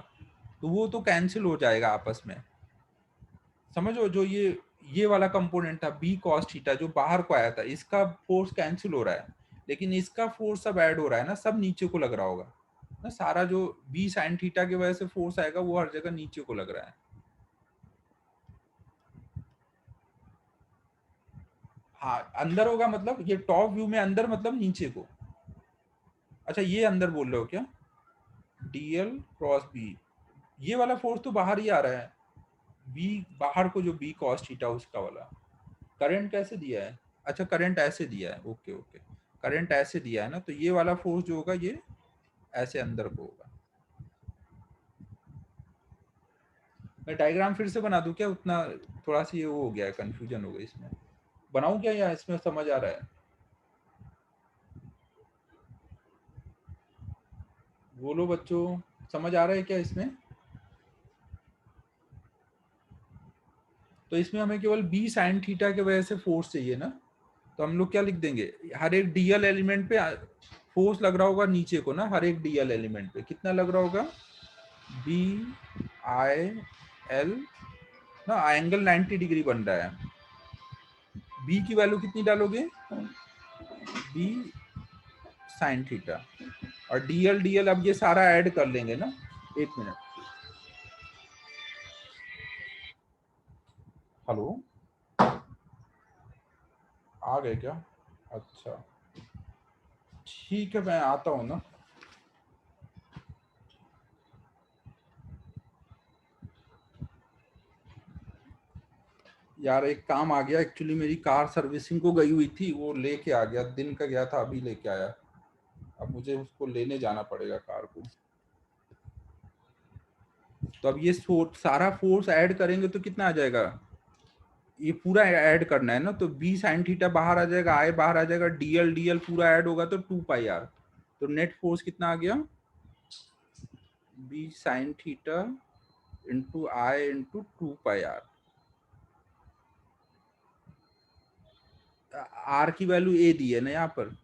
तो वो तो कैंसिल हो जाएगा आपस में। समझो, जो ये वाला कंपोनेंट था बी कॉस थीटा जो बाहर को आया था, इसका फोर्स कैंसिल हो रहा है, लेकिन इसका फोर्स सब ऐड हो रहा है ना, सब नीचे को लग रहा होगा ना, सारा जो बी साइन थीटा की वजह से फोर्स आएगा वो हर जगह नीचे को लग रहा है। हाँ अंदर होगा, मतलब ये टॉप व्यू में अंदर मतलब नीचे को। अच्छा ये अंदर बोल रहे हो क्या, डीएल क्रॉस बी, ये वाला फोर्स तो बाहर ही आ रहा है, बी बाहर को, जो बी कॉस थीटा उसका वाला। करंट कैसे दिया है? अच्छा करंट ऐसे दिया है, ओके ओके, करंट ऐसे दिया है ना, तो ये वाला फोर्स जो होगा ये ऐसे अंदर को होगा। मैं डायग्राम फिर से बना दूं क्या? उतना थोड़ा सा ये वो हो गया है, कंफ्यूजन हो गई इसमें। बनाऊं क्या या इसमें समझ आ रहा है? बोलो बच्चों, समझ आ रहा है क्या इसमें? तो इसमें हमें केवल बी साइन थीटा के वजह से फोर्स चाहिए ना, तो हम लोग क्या लिख देंगे, हर एक डीएल एलिमेंट पे फोर्स लग रहा होगा नीचे को ना, हर एक डीएल एलिमेंट पे कितना लग रहा होगा, बी आई एल ना, एंगल 90 डिग्री बन रहा है। बी की वैल्यू कितनी डालोगे, बी साइन थीटा, और डीएल डीएल अब ये सारा ऐड कर लेंगे ना। एक मिनट, हेलो, आ गए क्या? अच्छा ठीक है, मैं आता हूँ ना। यार एक काम आ गया, एक्चुअली मेरी कार सर्विसिंग को गई हुई थी, वो लेके आ गया, दिन का गया था, अभी लेके आया। अब मुझे उसको लेने जाना पड़ेगा कार को। तो अब ये सारा फोर्स ऐड करेंगे तो कितना आ जाएगा, ये पूरा ऐड करना है ना, तो बी साइन थीटा बाहर आ जाएगा, आई बाहर आ जाएगा, डीएल डीएल पूरा ऐड होगा तो 2 पाई आर। तो नेट फोर्स कितना आ गया, b sine theta into i into 2 pi r. R की वैल्यू ए दी है ना यहाँ पर,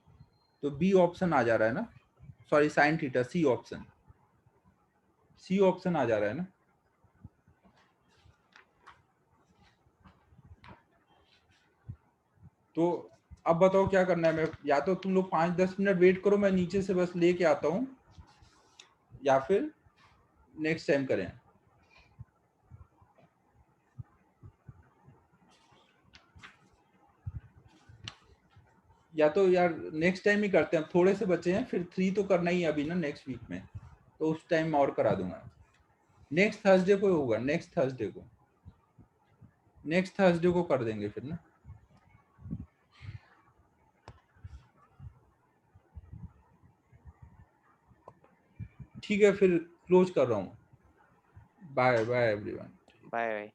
तो बी ऑप्शन आ जा रहा है ना, sorry sine theta, C option, C option आ जा रहा है ना। तो अब बताओ क्या करना है, मैं या तो तुम लोग 5-10 मिनट वेट करो, मैं नीचे से बस लेके आता हूँ, या फिर नेक्स्ट टाइम करें। या तो यार नेक्स्ट टाइम ही करते हैं, थोड़े से बचे हैं, फिर 3 तो करना ही है अभी ना नेक्स्ट वीक में, तो उस टाइम और करा दूंगा। नेक्स्ट थर्सडे को होगा, नेक्स्ट थर्सडे को, नेक्स्ट थर्सडे को कर देंगे फिर ना। ठीक है, फिर क्लोज कर रहा हूँ। Bye bye everyone. Bye bye.